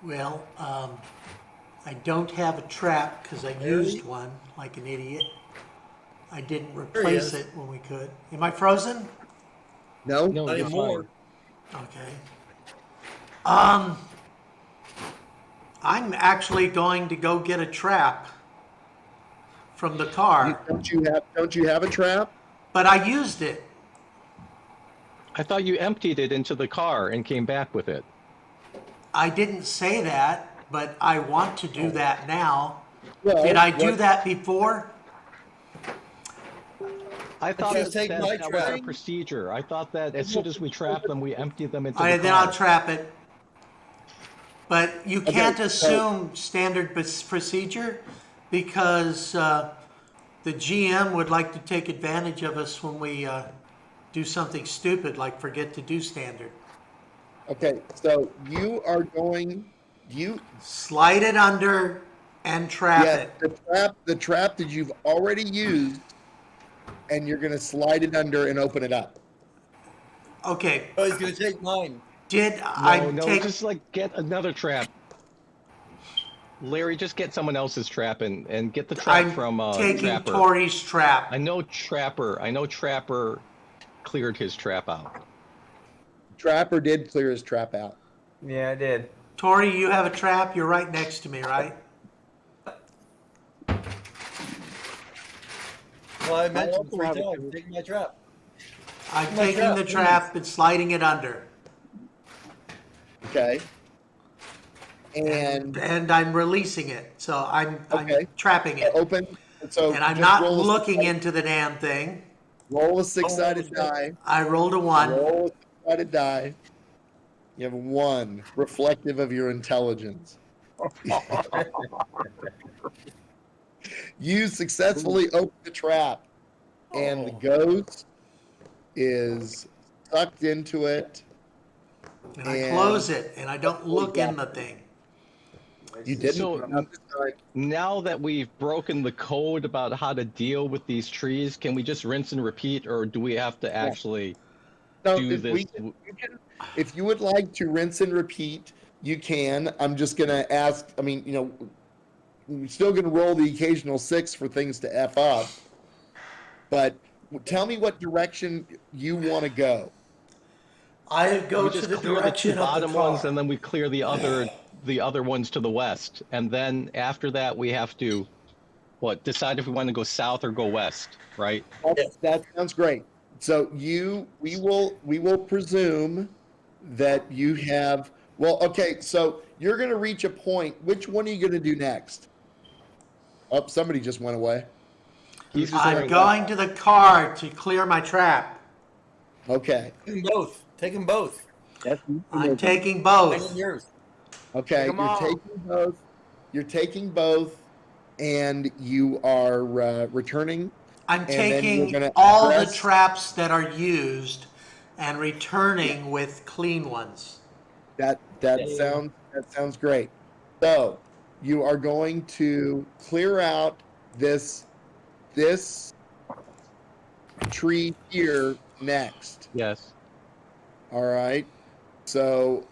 Well, I don't have a trap because I used one like an idiot. I didn't replace it when we could. Am I frozen? No, No, Not you're anymore. fine. Okay. I'm actually going to go get a trap from the car, Don't you have a trap? but I used it. I thought you emptied it into the car and came back with it. I didn't say that, but I want to do that now. Well, Did I do what- that before? I thought just take my that was our trap. procedure. I thought that as soon as we trap them, we empty them into All the right, then car. I'll trap it. But you can't so- assume standard procedure because the GM would like to take advantage of us when we do something stupid like forget to do standard. Okay, so you are going. Slide it under and trap Yeah, it. the trap that you've already used, and you're going to slide it under and open it up. Okay, Oh, he's gonna take mine. did I No, take... just like get another trap. Larry, just get someone else's trap and get the trap I'm from taking Trapper. Tori's trap. I know Trapper cleared his trap out. Trapper did clear his trap out. Yeah, I did. Tori, you have a trap? You're right next to me, right? Well, I mentioned also 3 have a times. Take my trap. I'm My taking trap, the please. trap and sliding it under. Okay. And And I'm releasing it. So I'm Okay. trapping it. open. So And I'm just not roll a looking six-sided- into the damn thing. Roll a six-sided die. I rolled a 1. Roll a six-sided die. You have 1, reflective of your intelligence. You successfully open the trap, and the ghost is sucked into it. And I close it and I don't look in the thing. You didn't. So- Not this time. Now that we've broken the code about how to deal with these trees, can we just rinse and repeat, or do we have to actually No, do this? if you would like to rinse and repeat, you can. I'm just gonna ask. I mean, we're still gonna roll the occasional 6 for things to f up. But tell me what direction you want to go. I go We to just the clear the direction two of the bottom car. ones, and then we clear the other ones to the west, and then after that we have to decide if we want to go south or go west, right? That sounds great. So we will presume that you have. Well, okay. So you're gonna reach a point. Which one are you gonna do next? Oh, somebody just went away. He's just I'm wearing- going to the car to clear my trap. Okay. Take them both. Take them both. I'm taking Mine both. and yours. Okay, Take 'em you're all. taking both. You're taking both, and you are returning. I'm then you're taking gonna all the press- traps that are used and returning with clean ones. That sounds great. So you are going to clear out this tree here next. Yes. All right. So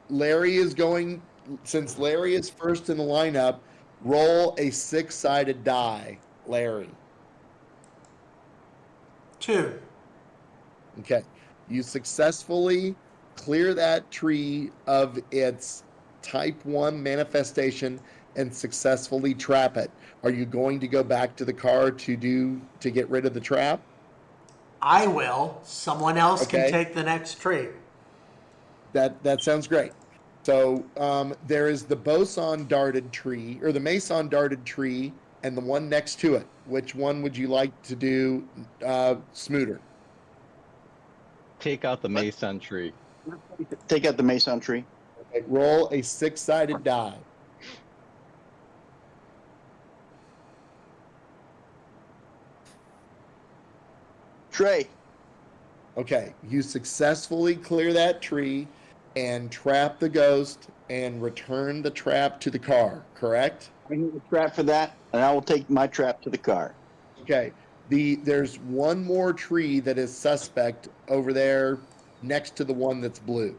Larry is going. Since Larry is first in the lineup, roll a 6-sided die, Larry. 2. Okay. You successfully clear that tree of its type 1 manifestation and successfully trap it. Are you going to go back to the car to get rid of the trap? I will. Someone else Okay. can take the next tree. That sounds great. So there is the boson darted tree, or the mason darted tree, and the one next to it. Which one would you like to do smoother? Take out the mason tree. Take out the mason tree. Okay, roll a 6-sided die. Trey. Okay, you successfully clear that tree and trap the ghost and return the trap to the car, correct? I need a trap for that, and I will take my trap to the car. Okay. There's one more tree that is suspect over there next to the one that's blue.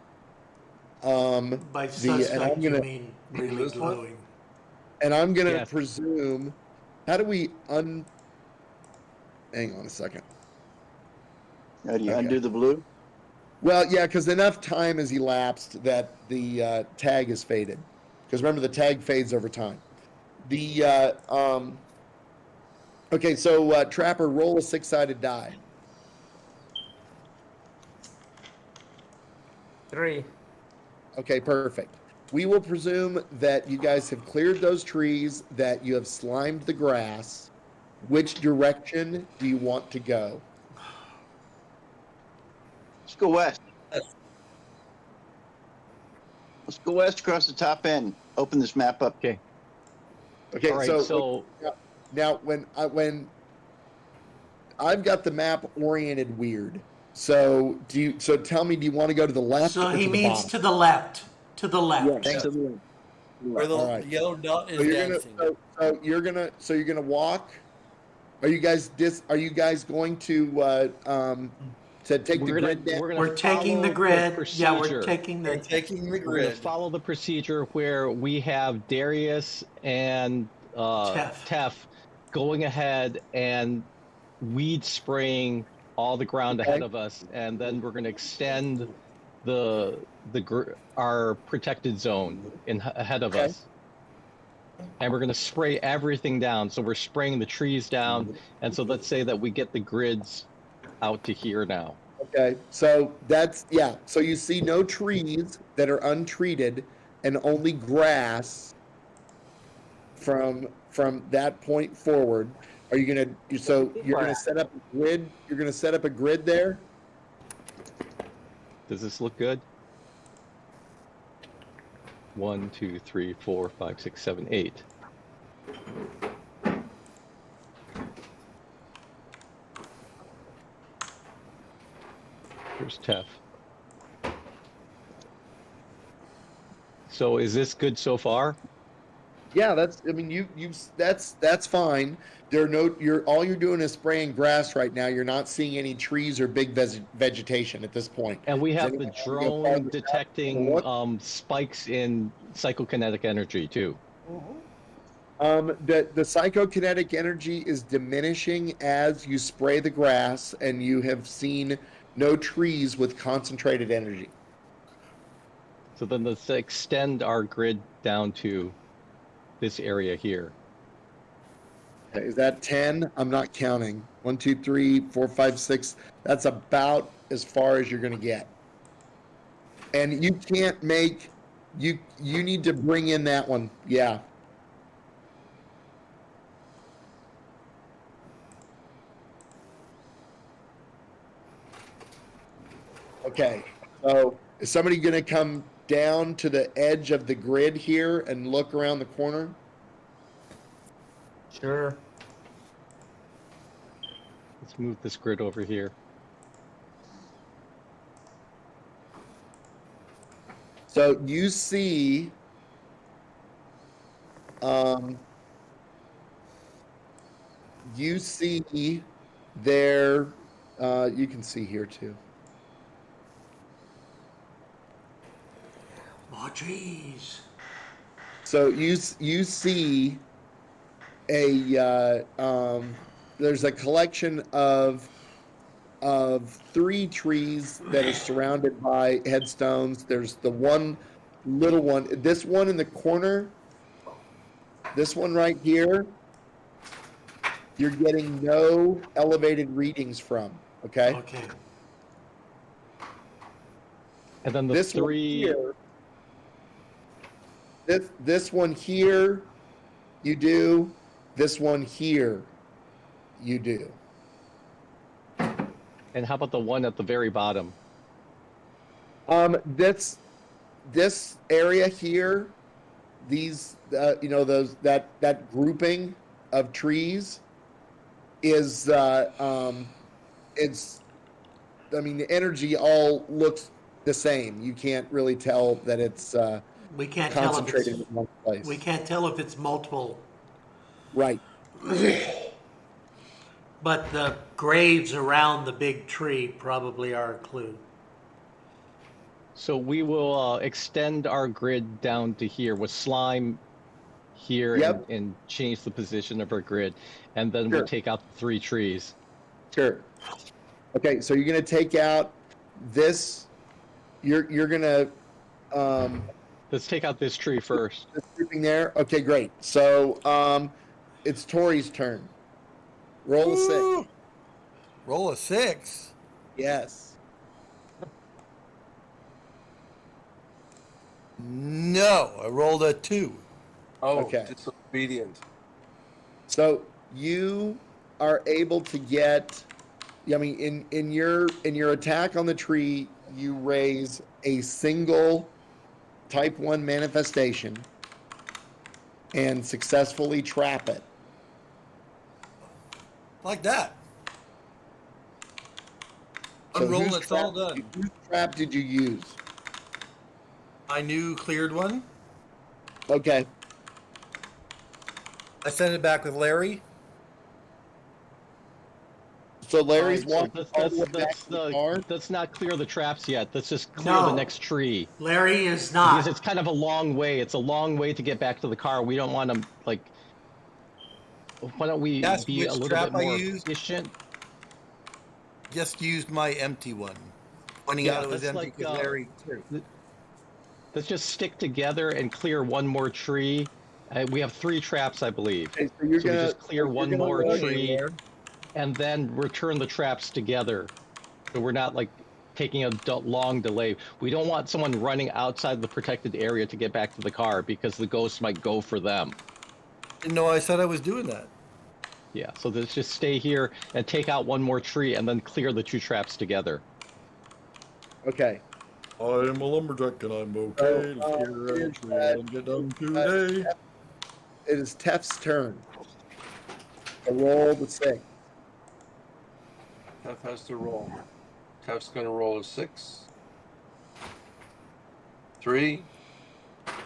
By and suspect, I'm you gonna mean really This one? glowing. Yes. presume. How do we Hang on a second. How do you Okay. undo the blue? Well, yeah, because enough time has elapsed that the tag is faded. Because remember, the tag fades over time. the okay, so Trapper, roll a 6-sided die. 3. Okay, perfect. We will presume that you guys have cleared those trees, that you have slimed the grass. Which direction do you want to go? Let's go west. Let's go west across the top end. Open this map up. Okay. Okay, All right, so now when I've got the map oriented weird. So tell me, do you want to go to the left So or he to the means bottom? to the left. To the left. Yes. Where the All right. yellow dot is So dancing. you're gonna walk. Are you guys going to take the grid down? We're taking the grid. Yeah, we're taking They're the. taking the We're going grid. to follow the procedure where we have Darius and Tef going ahead and weed spraying all the ground ahead of us, and then we're going to extend our protected zone ahead of us. And we're going to spray everything down. So we're spraying the trees down. And so let's say that we get the grids out to here now. Okay, so so you see no trees that are untreated and only grass from that point forward. Are you gonna you're gonna set up a grid? You're gonna set up a grid there? Does this look good? 1, 2, 3, 4, 5, 6, 7, 8. Here's Tef. So is this good so far? Yeah, that's fine. All you're doing is spraying grass right now. You're not seeing any trees or big vegetation at this point. And we have the drone detecting spikes in psychokinetic energy too. The psychokinetic energy is diminishing as you spray the grass, and you have seen no trees with concentrated energy. So then let's extend our grid down to this area here. Okay, is that 10? I'm not counting. 1, 2, 3, 4, 5, 6. That's about as far as you're going to get. And you can't make you need to bring in that one. Yeah. Okay. So is somebody going to come down to the edge of the grid here and look around the corner? Sure. Let's move this grid over here. So you see there, you can see here too. More trees. So you see there's a collection of 3 trees that are surrounded by headstones. There's the one little one, this one in the corner, this one right here, you're getting no elevated readings from, okay? Okay. And then the This 3 one here, this one here, you do. This one here, you do. And how about the one at the very bottom? This area here, these that grouping of trees is it's, I mean, the energy all looks the same. You can't really tell that it's We can't tell if concentrated it's, in one place. we can't tell if it's multiple, Right. but the graves around the big tree probably are a clue. So we will extend our grid down to here with slime here. Yep. and change the position of our grid. And then Sure. we take out the 3 trees. Sure. Okay, so you're going to take out this. You're going to Let's take out this tree first. This grouping there. Okay, great. So it's Tori's turn. Roll a 6. Woo! Roll a 6. Yes. No, I rolled a 2. Oh, Okay. disobedient. So you are able to get. I mean, in your attack on the tree, you raise a single type 1 manifestation and successfully trap it. Like that. So Unroll, whose it's all trap- done. Whose trap did you use? My new cleared one. Okay. I sent it back with Larry. So Larry's So walking all the way back to the car. let's not clear the traps yet. Let's just clear the No. next tree. Larry is Because not. it's kind of a long way. It's a long way to get back to the car. We don't want to, like... Why don't we That's be a which little trap bit I more used? efficient? Just used my empty one. Pointing Yeah, out it was that's empty like, because Larry cleared. Let's just stick together and clear one more tree. We have 3 traps, I believe. Okay, so you're So we gonna just clear you're one gonna more roll- tree and then return the traps together. So we're not like taking a long delay. We don't want someone running outside the protected area to get back to the car because the ghost might go for them. Didn't know I said I was doing that. Yeah, so let's just stay here and take out one more tree and then clear the 2 traps together. Okay. I am a lumberjack and I'm okay to clear a tree and get done today. It is Tef's turn. I roll the 6. Tef has to roll. Tef's going to roll a 6. 3.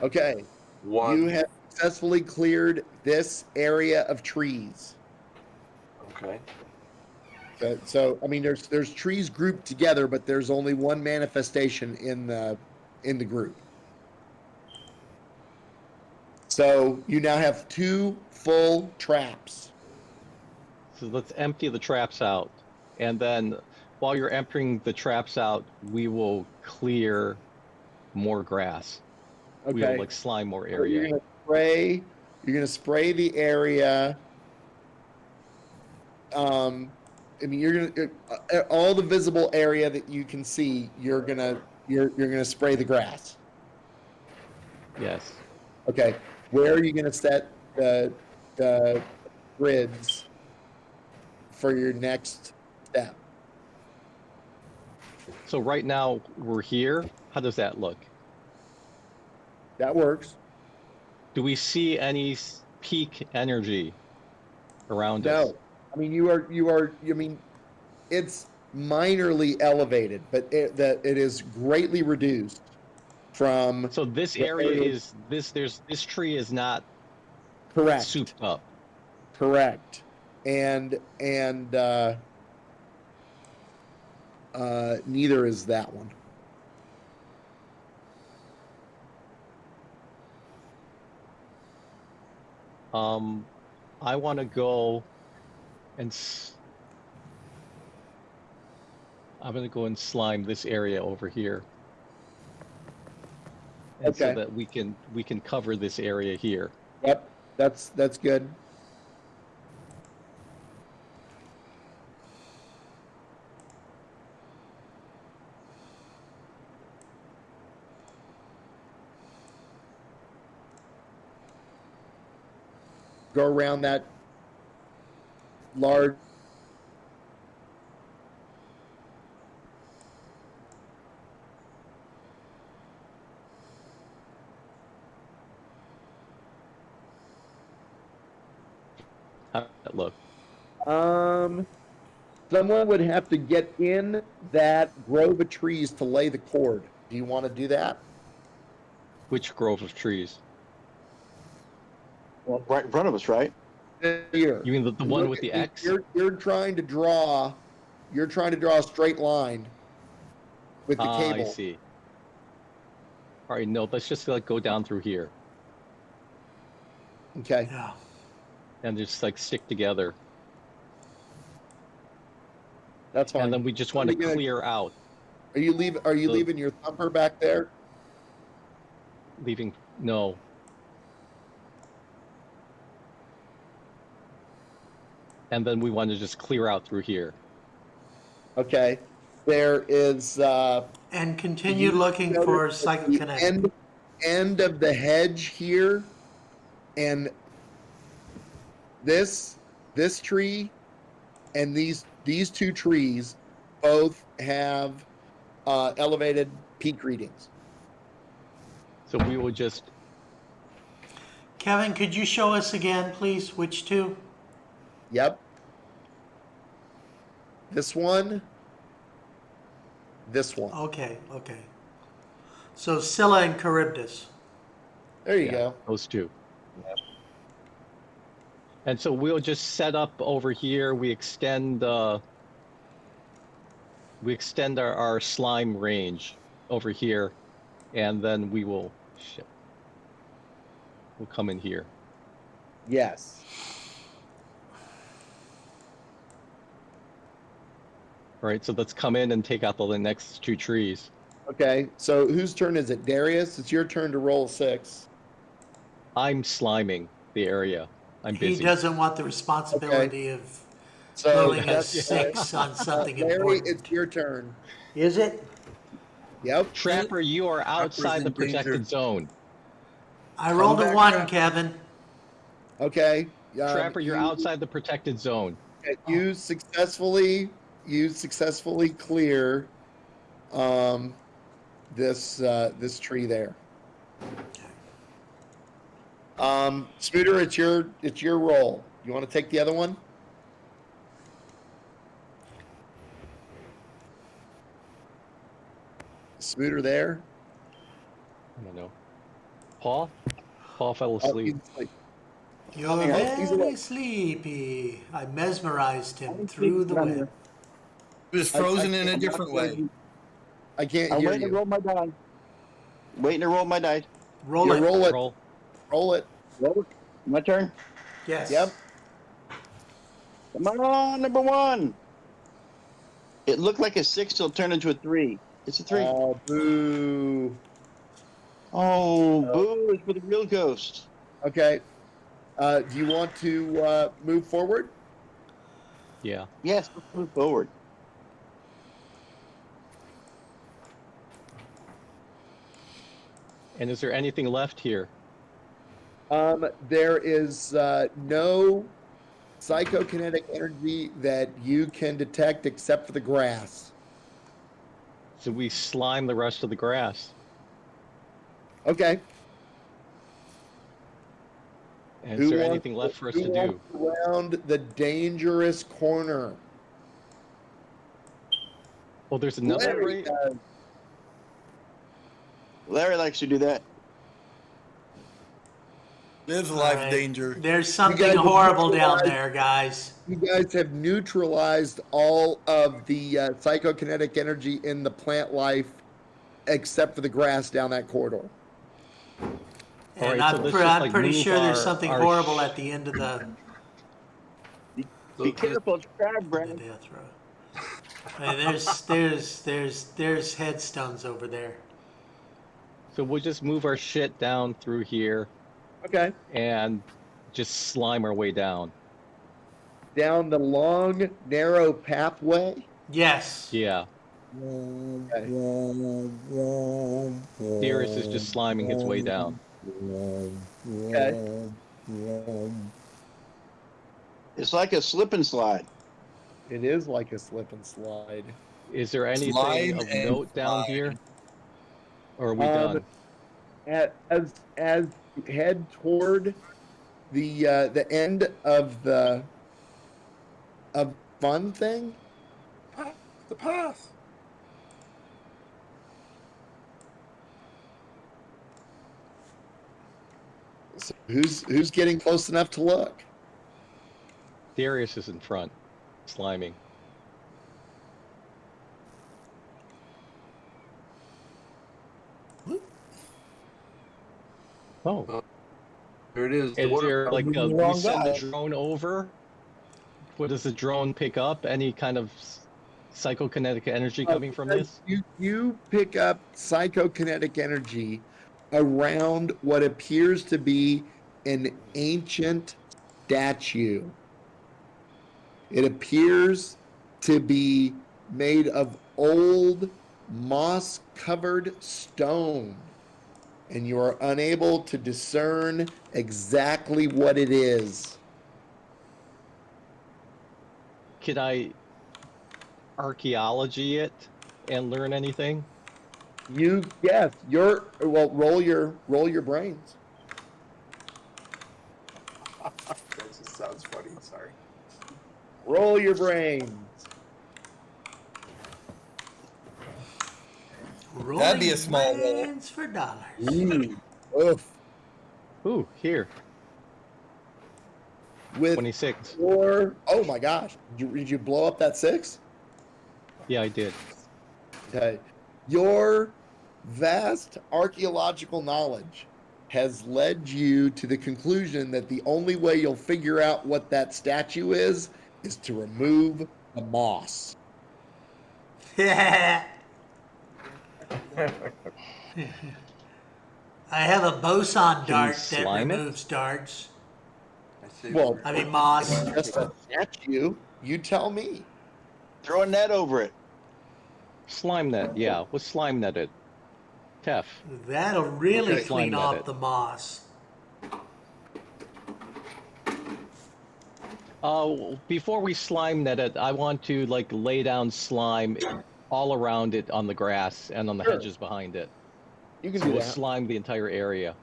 Okay. 1. You have successfully cleared this area of trees. Okay. So I mean, there's trees grouped together, but there's only one manifestation in the group. So you now have 2 full traps. So let's empty the traps out. And then while you're emptying the traps out, we will clear more grass. Okay. We will like slime more So area. You're gonna spray the area. I mean, you're gonna all the visible area that you can see. You're gonna spray the grass. Yes. Okay. Where are you gonna set the grids for your next step? So right now we're here. How does that look? That works. Do we see any peak energy around us? No, I mean you are. I mean, it's minorly elevated, but it is greatly reduced from. So this the area is this tree is not correct. souped up. Correct, and neither is that one. I want to go and I'm going to go and slime this area over here. And so Okay. that we can cover this area here. Yep, that's good. Go around that large. How does that look? Someone would have to get in that grove of trees to lay the cord. Do you want to do that? Which grove of trees? Well, right in front of us, right? Here. You mean the one Look with the at- X? You're trying to draw. You're trying to draw a straight line with the cable. I see. All right, no, let's just like go down through here Okay. Yeah. and just like stick together. That's fine. And then we just want to Are you gonna- clear out. Are you the- leaving your thumper back there? leaving. No. And then we want to just clear out through here. Okay. There is And continue you looking notice for at the psychokinetic. end of the hedge here, and this tree and these two trees both have elevated peak readings. So we will just. Kevin, could you show us again, please, which two? Yep. This one. This one. Okay. So Scylla and Charybdis. There you go. Those two. And so we'll just set up over here. We extend our slime range over here, and then we will we'll come in here. Yes. All right, so let's come in and take out the next two trees. Okay. So whose turn is it? Darius, it's your turn to roll 6. I'm sliming the area. I'm busy. He doesn't want the responsibility of So rolling a 6 on something Larry, important. it's your turn. Is it? Yep. Trapper, you are outside the in danger. protected zone. I rolled a back 1, up. Kevin. Okay. Trapper, you're outside the protected zone. You successfully clear this tree there. Smooter, it's your roll. You want to take the other one? Smooter there. I don't know. Paul fell Oh, asleep. he's asleep. You're He's very awake. sleepy. I mesmerized him through the web. It was frozen in a different way. I can't I'm hear waiting to you. roll my die. Waiting to roll my die. Roll You it. roll it. Roll. Roll it. Roll it. My turn. Yes. Yep. Come on, number 1. It looked like a 6 till it turned into a 3. It's a 3. Oh, boo. Oh, boo! It's for the real ghost. Okay. Do you want to move forward? Yeah. Yes, let's move forward. And is there anything left here? There is no psychokinetic energy that you can detect except for the grass. So we slime the rest of the grass. Okay. And is there anything left for us to do? Who wants around the dangerous corner? Oh, there's another Larry right? does. Larry likes to do that. There's a All life right. danger. There's guys something have horrible down neutralized- there, guys. You guys have neutralized all of the psychokinetic energy in the plant life except for the grass down that corridor. All And right, so I'm, let's pre- just, I'm like, pretty move sure there's our- something our horrible at the end of the Be careful, it's a crab, Brandon. death row. And there's headstones over there. So we'll just move our shit down through here Okay. and just slime our way down. Down the long, narrow pathway. Yes. Yeah. Darius is just sliming his way down. Okay. It's like a slip and slide. It is like a slip and slide. Is there anything Slide of and note down slide. here? Or are we Um, done? As you head toward the end of the fun thing, The path. so who's getting close enough to look? Darius is in front, sliming. Oh, Here it is. The is water there like the a, we wrong send guy. the drone over? What does the drone pick up? Any kind of psychokinetic energy coming from this? You pick up psychokinetic energy around what appears to be an ancient statue. It appears to be made of old moss-covered stone, and you are unable to discern exactly what it is. Can I archaeology it and learn anything? Yes, roll your brains. That just sounds funny. Sorry. Roll your brains. That'd be a small roll. Brains for dollars. Oof. Ooh, here. With 26. oh my gosh, did you blow up that 6? Yeah, I did. Okay. Your vast archaeological knowledge has led you to the conclusion that the only way you'll figure out what that statue is to remove the moss. I have a boson dart that slime it? removes darts. Well, I mean moss. just a statue. You tell me. Throw a net over it. Slime net, yeah. We'll slime net it. Tef. That'll really Okay. clean Slime off net it. the moss. Before we slime net it, I want to like lay down slime all around it on the grass and on the Sure. hedges behind it. You can So do we'll that. slime the entire area.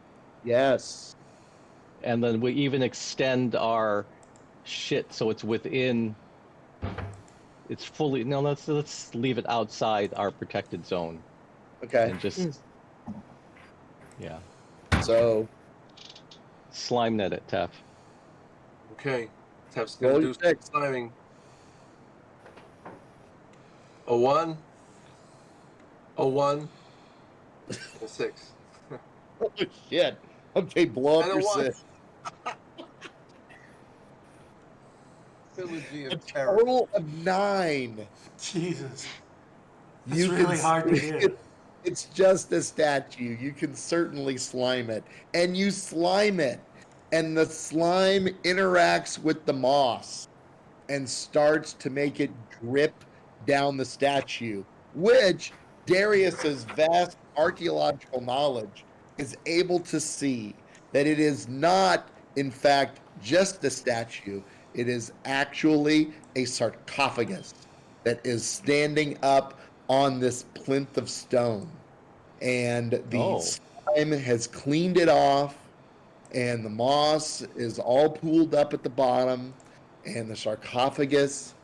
Yes. And then we even extend our shit so it's within. It's fully. No, let's leave it outside our protected zone Okay. and just. Yeah. So Slime net it, Tef. Okay. Tef's roll gonna your do 6. some timing. A 1. A 1. A 6. Oh shit. Okay, blow up And a your 1. 6. Trilogy A of terror. total of 9. Jesus. It's You really can hard to see do. It's just a statue. You can certainly slime it. And you slime it. And the slime interacts with the moss and starts to make it drip down the statue, which Darius's vast archaeological knowledge is able to see that it is not, in fact, just a statue. It is actually a sarcophagus that is standing up on this plinth of stone. And the slime has cleaned it off, and the moss is all pooled up at the bottom, and the sarcophagus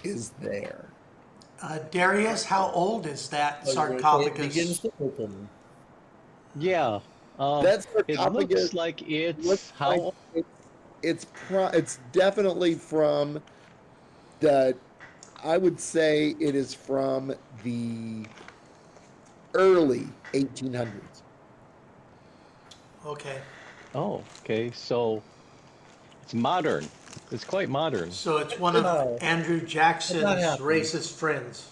is there. Darius, how old is that It begins sarcophagus? to open. Yeah. That It sarcophagus looks like it's looks how. like it's definitely from the. I would say it is from the early 1800s. Okay. Oh, okay. So it's modern. It's quite modern. So it's one of No. Andrew Jackson's Not happening. racist friends.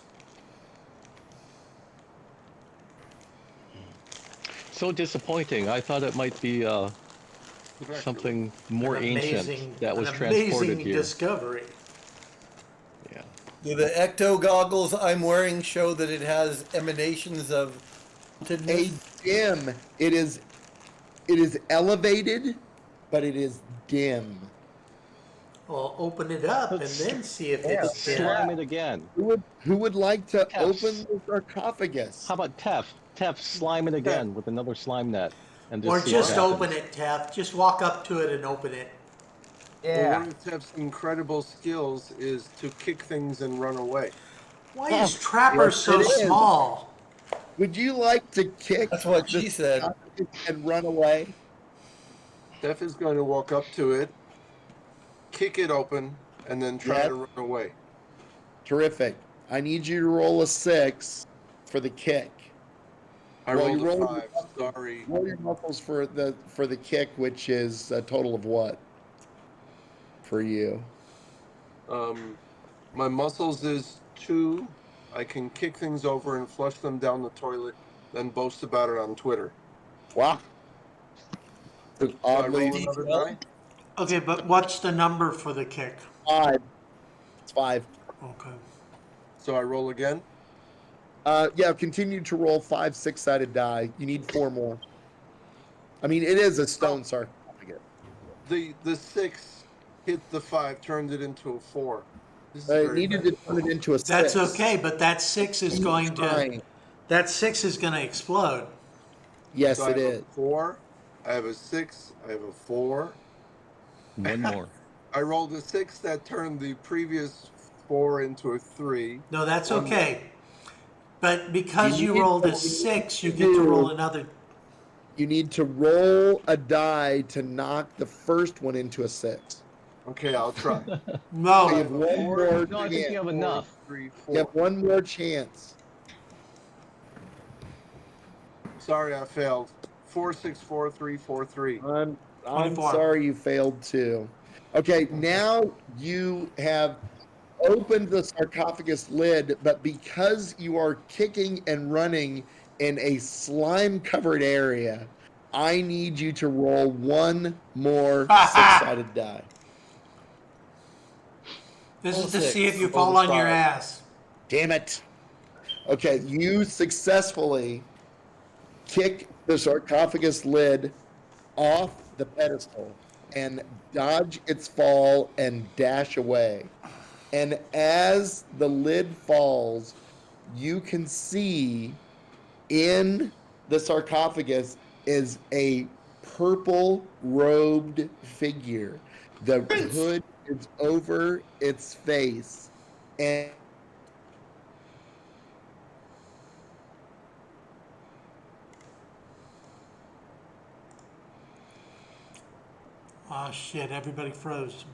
So disappointing. I thought it might be something more An ancient amazing, that was an transported amazing here. discovery. Yeah. Do the ecto goggles I'm wearing show that it has emanations of A hauntedness? dim. It is elevated, but it is dim. Well, open it up and then see if it's dim. Slime it again. Who would like to Yes. open the sarcophagus? How about Tef? Tef, slime it again with another slime net. And just Or see what just happens. open it, Tef. Just walk up to it and open it. Well, one of Tef's incredible skills is to kick things and run away. Why is Trapper yes, so it is. small? Would you like to kick That's what the she said. sarcophagus and run away? Tef is going to walk up to it, kick it open, and then try Yes. to run away. Terrific. I need you to roll a 6 for the kick. I Well, rolled you a rolled 5. Sorry. Roll your muscles for the kick, which is a total of what for you? My muscles is 2. I can kick things over and flush them down the toilet, then boast about it on Twitter. Wow. So I Oddly roll another die. Okay, but what's the number for the kick? 5. It's 5. Okay. So I roll again. Yeah, continue to roll 5 6-sided die. You need 4 more. I mean, it is a stone sarcophagus. The 6 hit the 5, turned it into a 4. This is It very needed bad. to turn it into a 6. That's okay, but that 6 is going to Trying. explode. Yes, So I it have is. a 4, I have a 6, I have a 4. One more. I rolled a 6 that turned the previous 4 into a 3. No, that's One more. okay. But because you need- rolled a what you 6, you need get to to do- roll another. You need to roll a die to knock the first one into a 6. Okay, I'll try. So you No, have one more No, I think you chance. have enough. 3, You have 4. one more chance. Sorry, I failed. 4, 6, 4, 3, 4, 3. I'm 24. sorry you failed too. Okay, now you have opened the sarcophagus lid, but because you are kicking and running in a slime-covered area, I need you to roll one more 6-sided die. This Roll is to 6. see if you Roll fall the on your 5. ass. Damn it. Okay, you successfully kick the sarcophagus lid off the pedestal and dodge its fall and dash away. And as the lid falls, you can see in the sarcophagus is a purple robed figure. The hood is over its face. And Oh shit, everybody froze.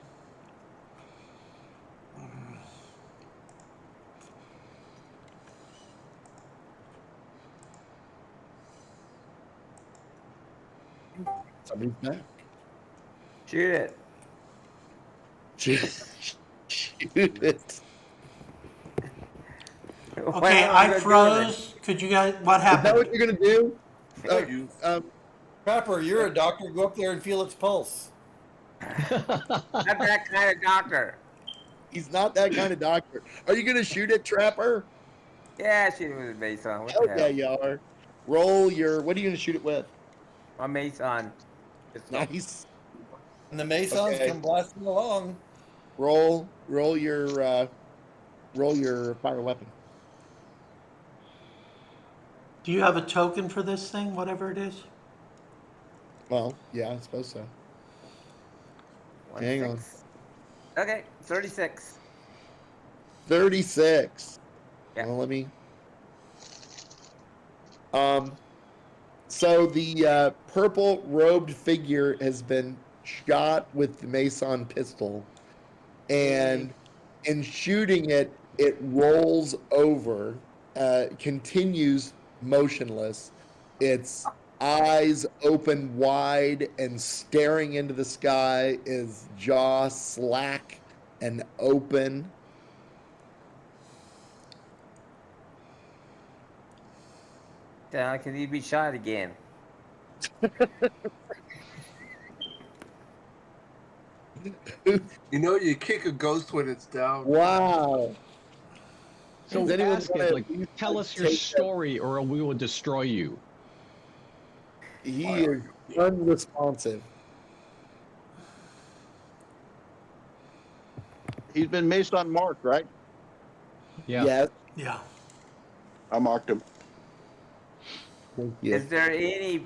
somebody's back. Shoot it. Shoot it. Okay, I froze. Could you guys, what Is that happened? what you're gonna do? You- Trapper, you're a doctor. Go up there and feel its pulse. Not that kind of doctor. He's not that kind of doctor. Are you gonna shoot it, Trapper? Yeah, shoot it with a mace on. What Hell the hell? yeah, you are. Roll your. What are you gonna shoot it with? My mace on. Nice. And the Masons Okay. come blasting along. Roll your fire weapon. Do you have a token for this thing, whatever it is? Well, yeah, I suppose so. Hang on. 6. Okay, 36. 36. Yeah. Well, let me. So the purple robed figure has been shot with the Mason pistol, and in shooting it, it rolls over, continues motionless, its eyes open wide and staring into the sky, its jaw slack and open. How can he be shot again? You know, you kick a ghost when it's down. Wow. So Does anyone ask wanna it, at least, tell us your take story or we will destroy you. He is unresponsive. He's been Mason marked, right? Yeah. Yes. Yeah. I marked him. Thank you. Is there any?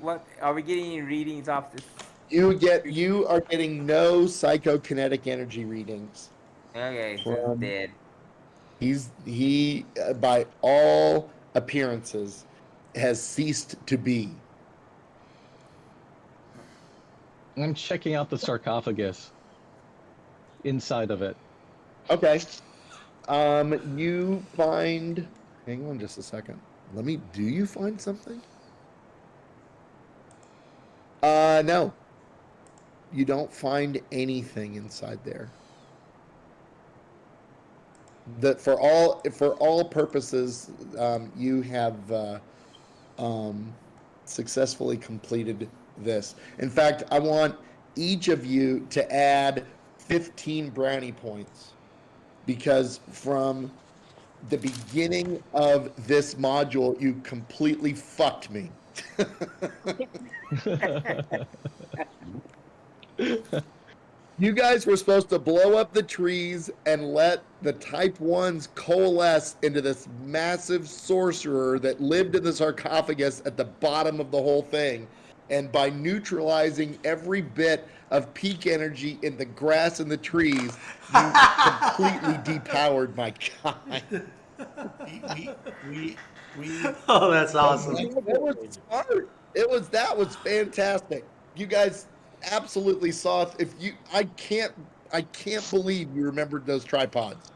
What are we getting any readings off this? You are getting no psychokinetic energy readings. Okay, so From- it's dead. He by all appearances has ceased to be. I'm checking out the sarcophagus inside of it. Okay. You find. Hang on just a second. Do you find something? No. You don't find anything inside there. That for all purposes, you have successfully completed this. In fact, I want each of you to add 15 brownie points, because from the beginning of this module, you completely fucked me. You guys were supposed to blow up the trees and let the type 1s coalesce into this massive sorcerer that lived in the sarcophagus at the bottom of the whole thing. And by neutralizing every bit of peak energy in the grass and the trees, you completely depowered my guy. Oh, that's awesome. It was smart. That was fantastic. You guys absolutely saw. I can't believe you remembered those tripods.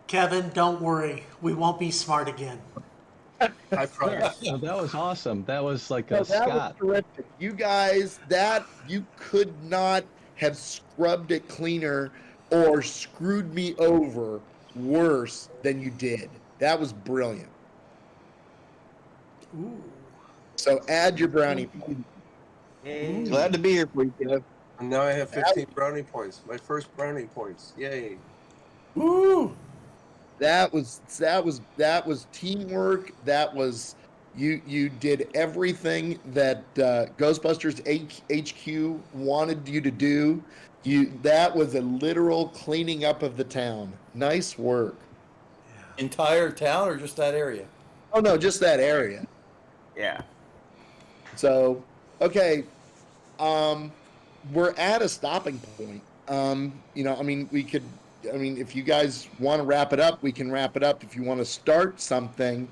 Kevin, don't worry. We won't be smart again. I promise. Oh, that was awesome. That was like No, a that was Scott. terrific. You guys, you could not have scrubbed it cleaner or screwed me over worse than you did. That was brilliant. Ooh. So add your brownie. Glad to be here for you, Kev. And now I have 15 brownie points. My first brownie points. Yay. Woo! That was teamwork. That was you did everything that Ghostbusters HQ wanted you to do. That was a literal cleaning up of the town. Nice work. Entire town or just that area? Oh no, just that area. Yeah. So, okay, we're at a stopping point. If you guys want to wrap it up, we can wrap it up. If you want to start something,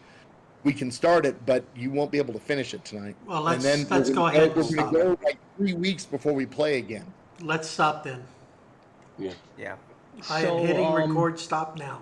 we can start it, but you won't be able to finish it tonight. Well, let's we're go ahead and We're stop. going to go like 3 weeks before we play again. Let's stop then. Yeah. Yeah. I am hitting record stop now.